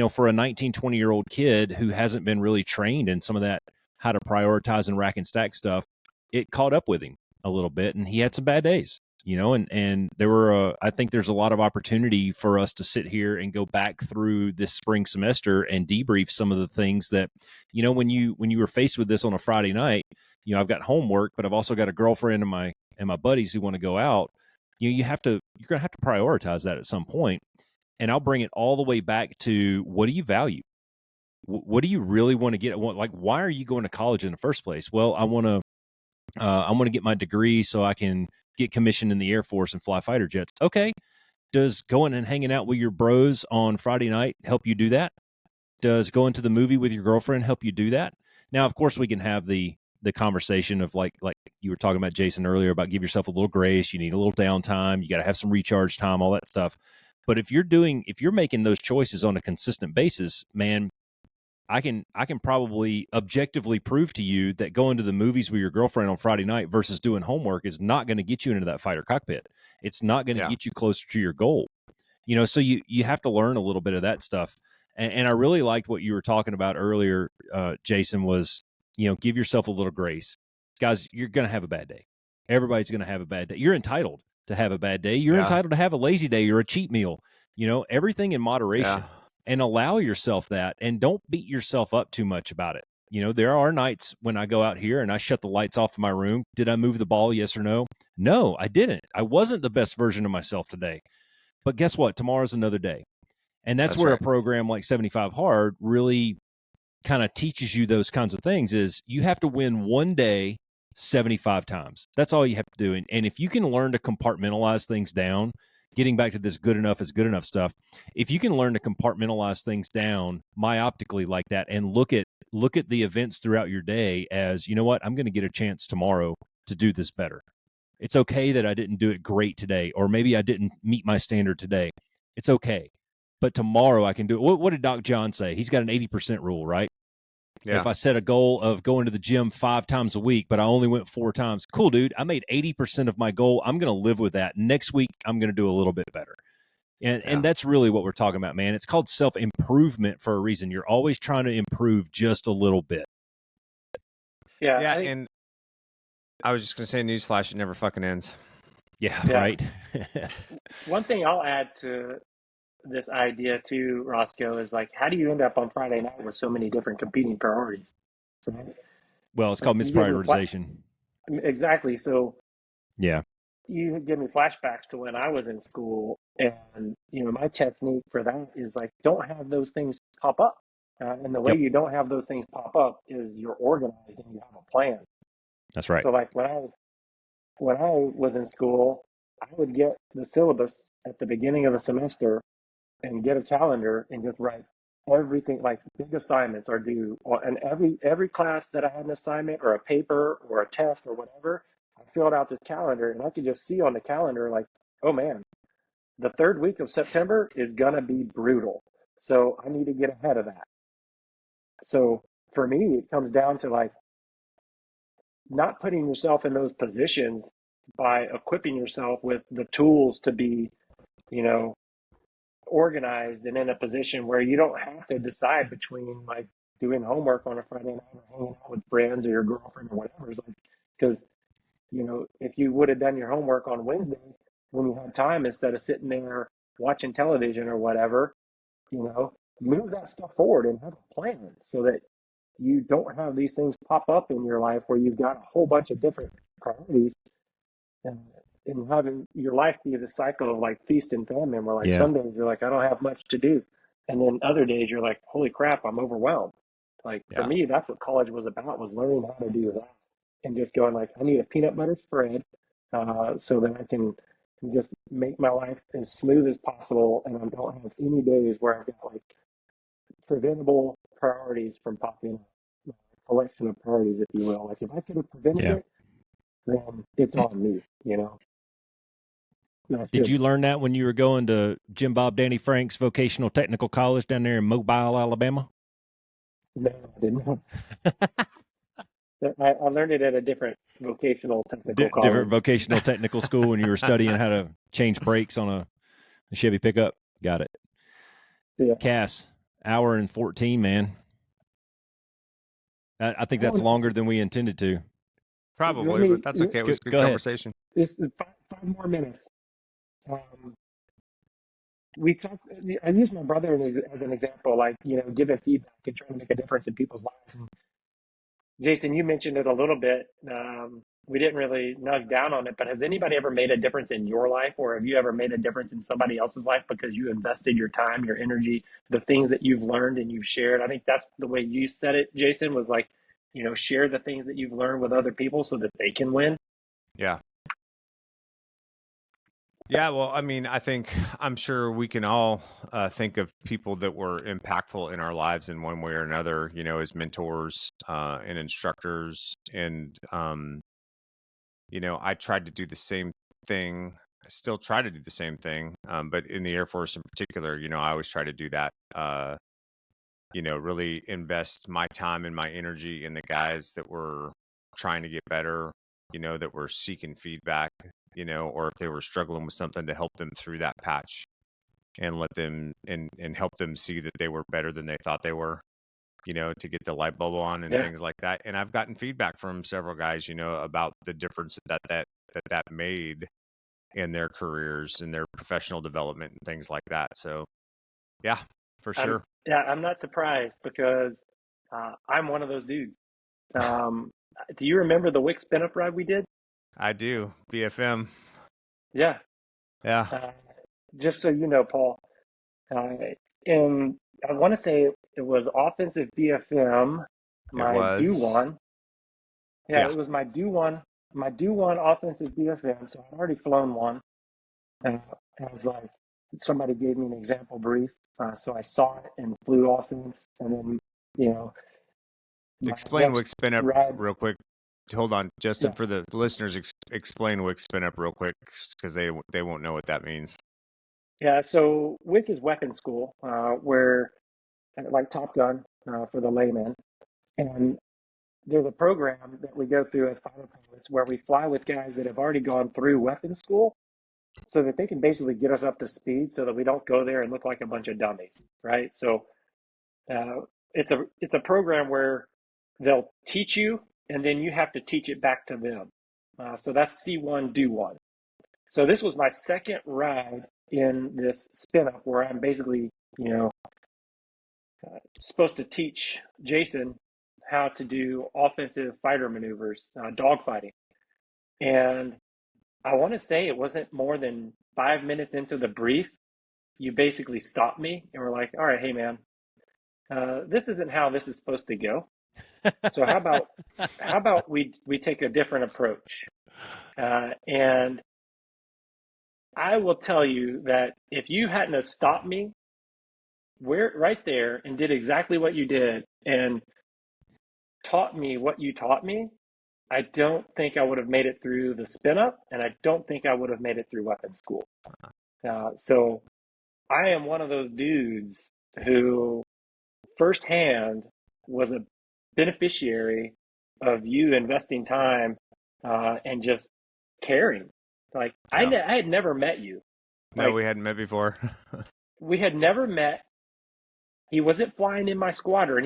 for a 19, 20-year-old kid who hasn't been really trained in some of that, how to prioritize and rack and stack stuff, it caught up with him. a little bit, and he had some bad days, and there were, I think there's a lot of opportunity for us to sit here and go back through this spring semester and debrief some of the things that, when you were faced with this on a Friday night, I've got homework, but I've also got a girlfriend and my buddies who want to go out. You're going to have to prioritize that at some point. And I'll bring it all the way back to, what do you value? What do you really want to get? Like, why are you going to college in the first place? Well, I want to get my degree so I can get commissioned in the Air Force and fly fighter jets. Okay. Does going and hanging out with your bros on Friday night help you do that? Does going to the movie with your girlfriend help you do that? Now, of course, we can have the conversation of like you were talking about, Jason, earlier, about give yourself a little grace. You need a little downtime. You got to have some recharge time, all that stuff. But if you're making those choices on a consistent basis, man, I can probably objectively prove to you that going to the movies with your girlfriend on Friday night versus doing homework is not going to get you into that fighter cockpit. It's not going to get you closer to your goal. So you have to learn a little bit of that stuff. And I really liked what you were talking about earlier, Jason, was, give yourself a little grace. Guys, you're going to have a bad day. Everybody's going to have a bad day. You're entitled to have a bad day. You're entitled to have a lazy day or a cheat meal, everything in moderation. And allow yourself that, and don't beat yourself up too much about it. There are nights when I go out here and I shut the lights off in my room. Did I move the ball? Yes or no? No, I didn't. I wasn't the best version of myself today. But guess what? Tomorrow's another day. And that's where a program like 75 Hard really kind of teaches you those kinds of things. Is you have to win one day 75 times. That's all you have to do. And if you can learn to compartmentalize things down, getting back to this good enough is good enough stuff, if you can learn to compartmentalize things down myoptically like that, and look at the events throughout your day as, you know what, I'm going to get a chance tomorrow to do this better. It's okay that I didn't do it great today, or maybe I didn't meet my standard today. It's okay. But tomorrow I can do it. What did Doc John say? He's got an 80% rule, right? Yeah. If I set a goal of going to the gym 5 times a week, but I only went 4 times, cool, dude. I made 80% of my goal. I'm going to live with that. Next week, I'm going to do a little bit better. And that's really what we're talking about, man. It's called self-improvement for a reason. You're always trying to improve just a little bit. Yeah. And I was just going to say, newsflash, it never fucking ends. Yeah. Right. One thing I'll add to this idea too, Roscoe, is like, how do you end up on Friday night with so many different competing priorities? Right? Well, it's called misprioritization. Exactly. So yeah, you give me flashbacks to when I was in school, and my technique for that is like, don't have those things pop up. And the way you don't have those things pop up is you're organized and you have a plan. That's right. So like when I was in school, I would get the syllabus at the beginning of the semester and get a calendar and just write everything. Like, big assignments are due, and every class that I had an assignment or a paper or a test or whatever, I filled out this calendar, and I could just see on the calendar like, oh man, the third week of September is gonna be brutal, so I need to get ahead of that. So for me, it comes down to like not putting yourself in those positions by equipping yourself with the tools to be, organized and in a position where you don't have to decide between like doing homework on a Friday night or hanging out with friends or your girlfriend or whatever. It's like, because if you would have done your homework on Wednesday when you had time, instead of sitting there watching television or whatever, move that stuff forward and have a plan so that you don't have these things pop up in your life where you've got a whole bunch of different priorities, and having your life be the cycle of like feast and famine, where like some days you're like, I don't have much to do, and then other days you're like, holy crap, I'm overwhelmed. Like for me, that's what college was about, was learning how to do that, and just going like, I need a peanut butter spread so that I can just make my life as smooth as possible, and I don't have any days where I've got like preventable priorities from popping up. Collection of priorities, if you will. Like, if I could have prevented it, then it's on me, Did you learn that when you were going to Jim Bob Danny Frank's Vocational Technical College down there in Mobile, Alabama? No, I didn't. I learned it at a different vocational technical college. Different vocational technical school when you were studying how to change brakes on a Chevy pickup. Got it. Yeah. Cass, hour and 14, man. I think that's longer than we intended to. let Probably, me, but that's okay. It was a good Go ahead. conversation. this is five more minutes. Um, we talked, I use my brother as an example, like, giving feedback and trying to make a difference in people's lives. Jason, you mentioned it a little bit. We didn't really nug down on it, but has anybody ever made a difference in your life, or have you ever made a difference in somebody else's life because you invested your time, your energy, the things that you've learned and you've shared? I think that's the way you said it, Jason, was like, share the things that you've learned with other people so that they can win. Yeah. Yeah, well, I mean, I'm sure we can all think of people that were impactful in our lives in one way or another, as mentors and instructors. And, I tried to do the same thing. I still try to do the same thing. But in the Air Force in particular, I always try to do that, really invest my time and my energy in the guys that were trying to get better, that were seeking feedback, or if they were struggling with something, to help them through that patch and let them and help them see that they were better than they thought they were, to get the light bulb on and Yeah. things like that. And I've gotten feedback from several guys, about the difference that made in their careers and their professional development and things like that. So yeah, for sure. I'm not surprised because I'm one of those dudes. Do you remember the Wick spin-up ride we did? I do. BFM. Yeah. Yeah. Just so you know, Paul, and I want to say it was offensive BFM, It my do was. one. Yeah, Yeah. it was my do one offensive BFM. So I'd already flown one. And I was like, somebody gave me an example brief. So I saw it and flew offense. And then, my Explain next Wick spin up ride. real quick. Hold on, Justin, Yeah. for the listeners, explain Wick spin up real quick because they won't know what that means. Yeah. So WIC is weapons school, where like Top Gun, for the layman. And there's a program that we go through as fighter pilots where we fly with guys that have already gone through weapons school so that they can basically get us up to speed so that we don't go there and look like a bunch of dummies, right? So it's a program where they'll teach you and then you have to teach it back to them. So that's C1, do one. So this was my second ride in this spin up where I'm basically, supposed to teach Jason how to do offensive fighter maneuvers, dogfighting. And I want to say it wasn't more than 5 minutes into the brief, you basically stopped me and were like, all right, hey, man, this isn't how this is supposed to go. So how about we take a different approach? And I will tell you that if you hadn't have stopped me where right there and did exactly what you did and taught me what you taught me, I don't think I would have made it through the spin up, and I don't think I would have made it through weapons school. So I am one of those dudes who firsthand was a beneficiary of you investing time and just caring. Like Yeah. I had never met you. No, Like we hadn't met before. we had never met. He wasn't flying in my squadron.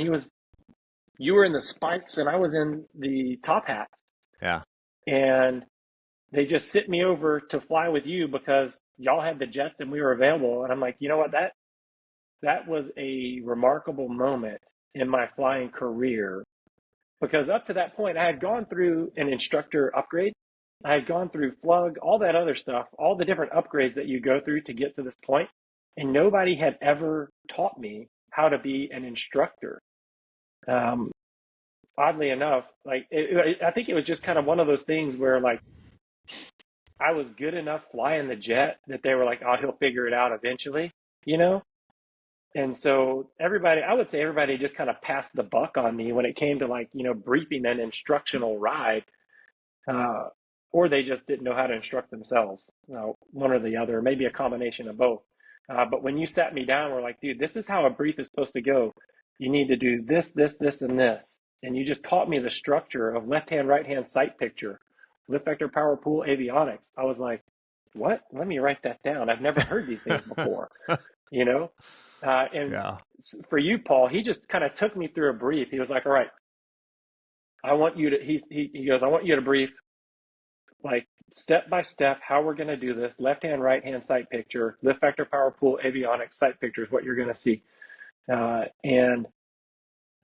You were in the spikes and I was in the top hats. Yeah. And they just sent me over to fly with you because y'all had the jets and we were available. And I'm like, you know what? That was a remarkable moment in my flying career because up to that point, I had gone through an instructor upgrade. I had gone through Flug, all that other stuff, all the different upgrades that you go through to get to this point, and nobody had ever taught me how to be an instructor. Oddly enough, like I think it was just kind of one of those things where like I was good enough flying the jet that they were like, "Oh, he'll figure it out eventually," you know. And so I would say everybody just kind of passed the buck on me when it came to like, briefing an instructional ride, uh, or they just didn't know how to instruct themselves. One or the other, maybe a combination of both. But when you sat me down, we're like, dude, this is how a brief is supposed to go. You need to do this, this, this, and this. And you just taught me the structure of left hand, right hand sight picture, lift vector power pool avionics. I was like, what? Let me write that down. I've never heard these things before, you know? And Yeah. for you, Paul, he just kind of took me through a brief. He was like, all right, I want you to, he goes, I want you to brief like step by step how we're going to do this. Left hand, right hand sight picture, lift factor, power pool, avionics sight picture is what you're going to see. And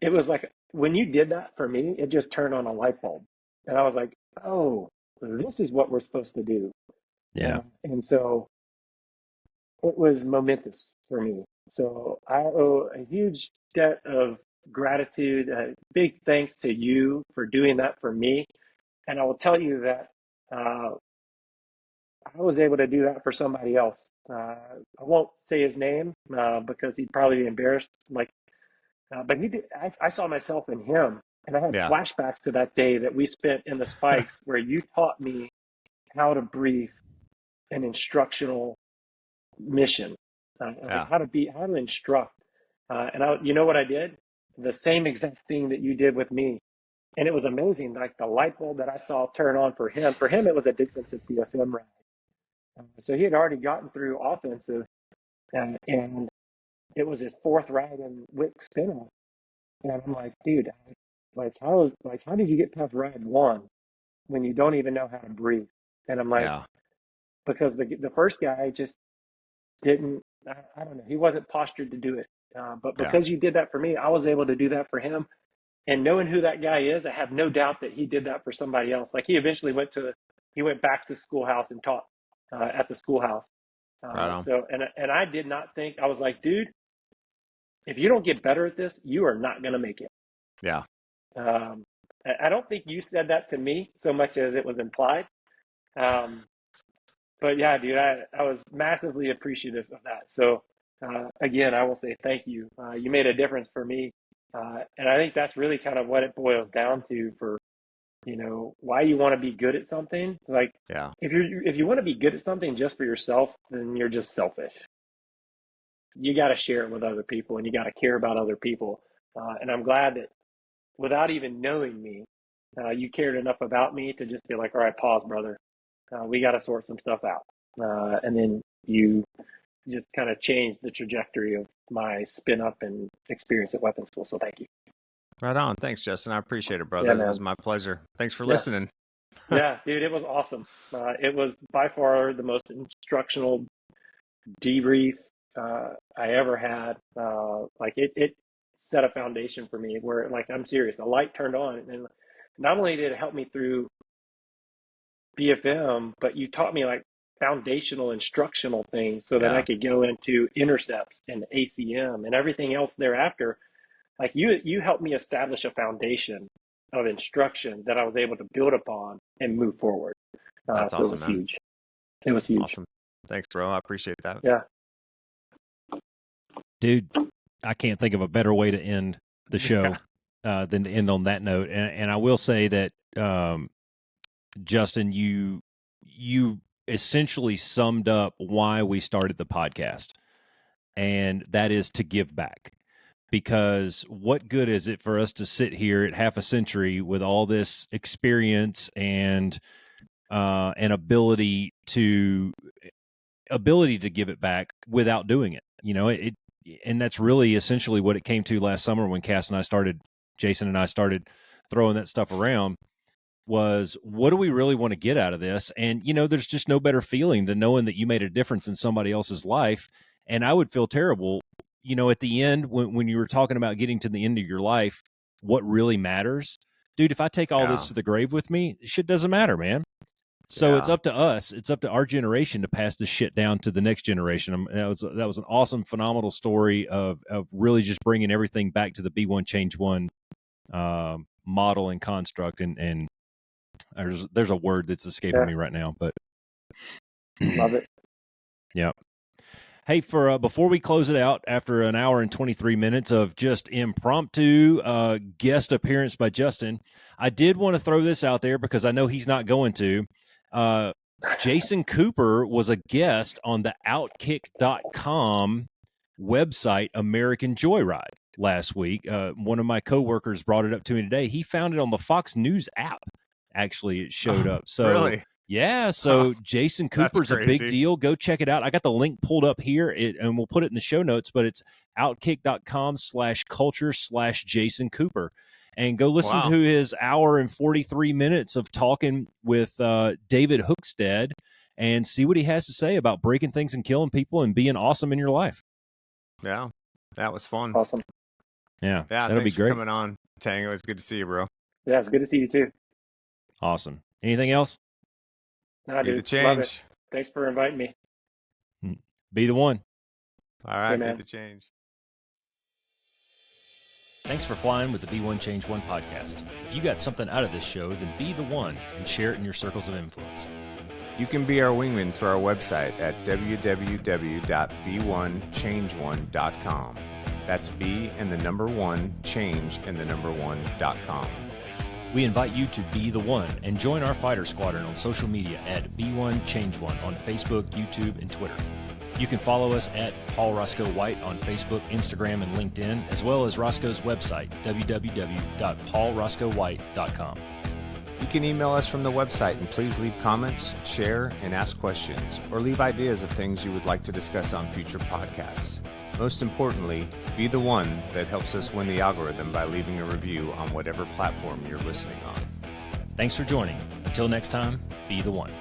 it was like when you did that for me, it just turned on a light bulb, and I was like, oh, this is what we're supposed to do. Yeah. And so it was momentous for me. So I owe a huge debt of gratitude, big thanks to you for doing that for me. And I will tell you that I was able to do that for somebody else. I won't say his name because he'd probably be embarrassed. Like, but he did. I saw myself in him, and I had Yeah. flashbacks to that day that we spent in the spikes, where you taught me how to brief an instructional mission, like how to instruct. And you know what I did? The same exact thing that you did with me, and it was amazing. Like the light bulb that I saw turn on for him. For him, it was a defensive PFM ride. So he had already gotten through offensive, and it was his fourth ride in Wick spinoff. And I'm like, dude, how did you get past ride one when you don't even know how to breathe? And I'm like, because the first guy just didn't. I don't know. He wasn't postured to do it. But because you did that for me, I was able to do that for him. And knowing who that guy is, I have no doubt that he did that for somebody else. Like he eventually went back to schoolhouse and taught at the schoolhouse. Right so and I did not think, I was like, dude, if you don't get better at this, you are not going to make it. Yeah. I don't think you said that to me so much as it was implied. But yeah, dude, I was massively appreciative of that. So again, I will say thank you. You made a difference for me. And I think that's really kind of what it boils down to for, why you want to be good at something. Like, if you want to be good at something just for yourself, then you're just selfish. You got to share it with other people, and you got to care about other people. And I'm glad that without even knowing me, you cared enough about me to just be like, all right, pause, brother. We got to sort some stuff out. And then you just kind of changed the trajectory of my spin up and experience at weapons school. So thank you. Right on. Thanks, Justin. I appreciate it, brother. Yeah, man. It was my pleasure. Thanks for listening. Yeah, dude, it was awesome. It was by far the most instructional debrief I ever had. Like it set a foundation for me where, like, I'm serious. The light turned on, and not only did it help me through BFM, but you taught me like foundational instructional things so that I could go into intercepts and ACM and everything else thereafter. Like you helped me establish a foundation of instruction that I was able to build upon and move forward. That's so awesome, it was man. huge. It was huge. Awesome. Thanks, bro. I appreciate that. Yeah. Dude, I can't think of a better way to end the show than to end on that note. And I will say that, Justin, you essentially summed up why we started the podcast, and that is to give back. Because what good is it for us to sit here at half a century with all this experience and an ability to give it back without doing it? And that's really essentially what it came to last summer when Jason and I started throwing that stuff around. Was, what do we really want to get out of this? And, there's just no better feeling than knowing that you made a difference in somebody else's life. And I would feel terrible, at the end, when you were talking about getting to the end of your life, what really matters, dude, if I take all this to the grave with me, shit doesn't matter, man. So it's up to us. It's up to our generation to pass this shit down to the next generation. That was an awesome, phenomenal story of really just bringing everything back to the Be One, Change One model and construct. And there's a word that's escaping me right now, but love it. Yeah. Hey, before we close it out, after an hour and 23 minutes of just impromptu guest appearance by Justin, I did want to throw this out there because I know he's not going to. Jason Cooper was a guest on the Outkick.com website, American Joyride, last week. One of my coworkers brought it up to me today. He found it on the Fox News app. Actually, it showed up. So really? Yeah. So Jason Cooper's a big deal. Go check it out. I got the link pulled up here and we'll put it in the show notes, but it's outkick.com/culture/Jason Cooper. and go listen Wow. to his hour and 43 minutes of talking with David Hookstead and see what he has to say about breaking things and killing people and being awesome in your life. Yeah, that was fun. Awesome. Yeah, Yeah, that'll be thanks for great. coming on, Tang. It was good to see you, bro. Yeah, it's good to see you too. Awesome. Anything else? Nah, Be the dude, love it. change. Thanks for inviting me. Be the one. All right, be man. the change. Thanks for flying with the Be One Change One podcast. If you got something out of this show, then be the one and share it in your circles of influence. You can be our wingman through our website at www.be1change1.com. That's B and the number 1, change and the number 1.com. We invite you to be the one and join our fighter squadron on social media at Be1Change1 on Facebook, YouTube, and Twitter. You can follow us at Paul Roscoe White on Facebook, Instagram, and LinkedIn, as well as Roscoe's website, www.paulroscoewhite.com. You can email us from the website and please leave comments, share, and ask questions, or leave ideas of things you would like to discuss on future podcasts. Most importantly, be the one that helps us win the algorithm by leaving a review on whatever platform you're listening on. Thanks for joining. Until next time, be the one.